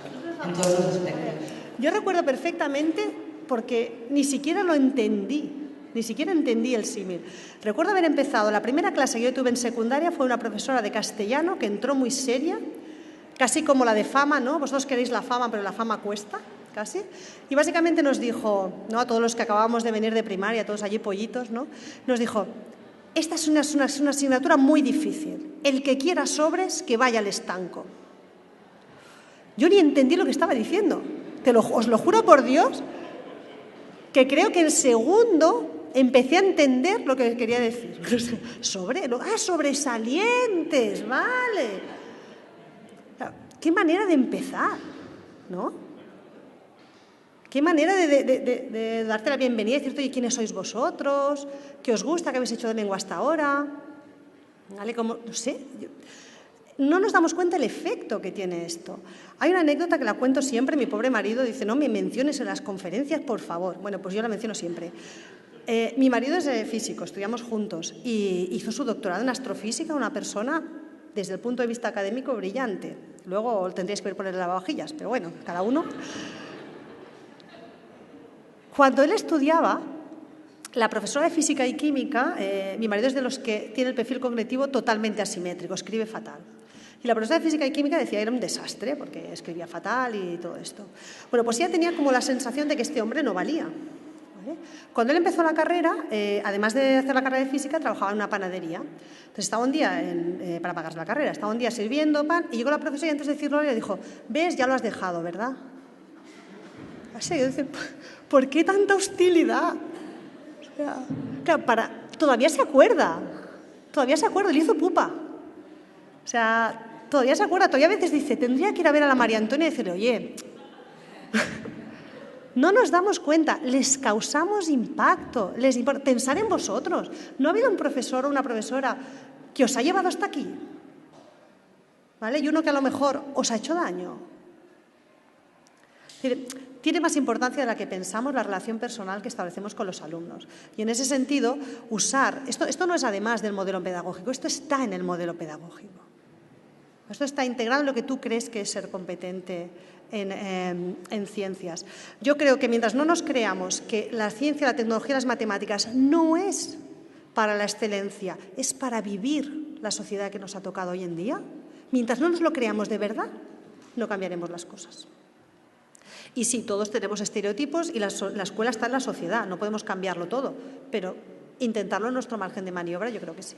Speaker 8: en todos los aspectos.
Speaker 2: Yo recuerdo perfectamente, porque ni siquiera lo entendí. Ni siquiera entendí el símil. Recuerdo haber empezado, la primera clase que yo tuve en secundaria fue una profesora de castellano que entró muy seria, casi como la de fama, ¿no? Vosotros queréis la fama, pero la fama cuesta, casi. Y básicamente nos dijo, ¿no? A todos los que acabábamos de venir de primaria, todos allí pollitos, ¿no? Nos dijo, esta es una asignatura muy difícil. El que quiera sobres, que vaya al estanco. Yo ni entendí lo que estaba diciendo. Os lo juro por Dios, que creo que en segundo empecé a entender lo que quería decir. Sobresalientes, vale. Qué manera de empezar, ¿no? Qué manera de darte la bienvenida y decirte, oye, ¿quiénes sois vosotros? ¿Qué os gusta? ¿Qué habéis hecho de lengua hasta ahora? ¿Vale? Como, no sé, no nos damos cuenta el efecto que tiene esto. Hay una anécdota que la cuento siempre. Mi pobre marido dice, no me menciones en las conferencias, por favor. Bueno, pues yo la menciono siempre. Mi marido es físico, estudiamos juntos, y hizo su doctorado en astrofísica, una persona, desde el punto de vista académico, brillante. Luego tendríais que ver por el lavavajillas, pero bueno, cada uno. Cuando él estudiaba, la profesora de física y química, mi marido es de los que tiene el perfil cognitivo totalmente asimétrico, escribe fatal. Y la profesora de física y química decía que era un desastre, porque escribía fatal y todo esto. Bueno, pues ella tenía como la sensación de que este hombre no valía. ¿Vale? Cuando él empezó la carrera, además de hacer la carrera de física, trabajaba en una panadería. Entonces estaba un día, para pagarse la carrera, estaba un día sirviendo pan, y llegó la profesora y antes de decirlo le dijo, ves, ya lo has dejado, ¿verdad? Así, yo decía, ¿por qué tanta hostilidad? O sea, claro, todavía se acuerda, le hizo pupa. O sea, todavía se acuerda, todavía a veces dice, tendría que ir a ver a la María Antonia y decirle, oye, no nos damos cuenta, les causamos impacto, pensar en vosotros. ¿No ha habido un profesor o una profesora que os ha llevado hasta aquí? ¿Vale? Y uno que a lo mejor os ha hecho daño. Tiene más importancia de la que pensamos la relación personal que establecemos con los alumnos. Y en ese sentido, esto no es además del modelo pedagógico, esto está en el modelo pedagógico. Esto está integrado en lo que tú crees que es ser competente en ciencias. Yo creo que mientras no nos creamos que la ciencia, la tecnología y las matemáticas no es para la excelencia, es para vivir la sociedad que nos ha tocado hoy en día, mientras no nos lo creamos de verdad, no cambiaremos las cosas. Y sí, todos tenemos estereotipos y la escuela está en la sociedad, no podemos cambiarlo todo, pero intentarlo en nuestro margen de maniobra yo creo que sí.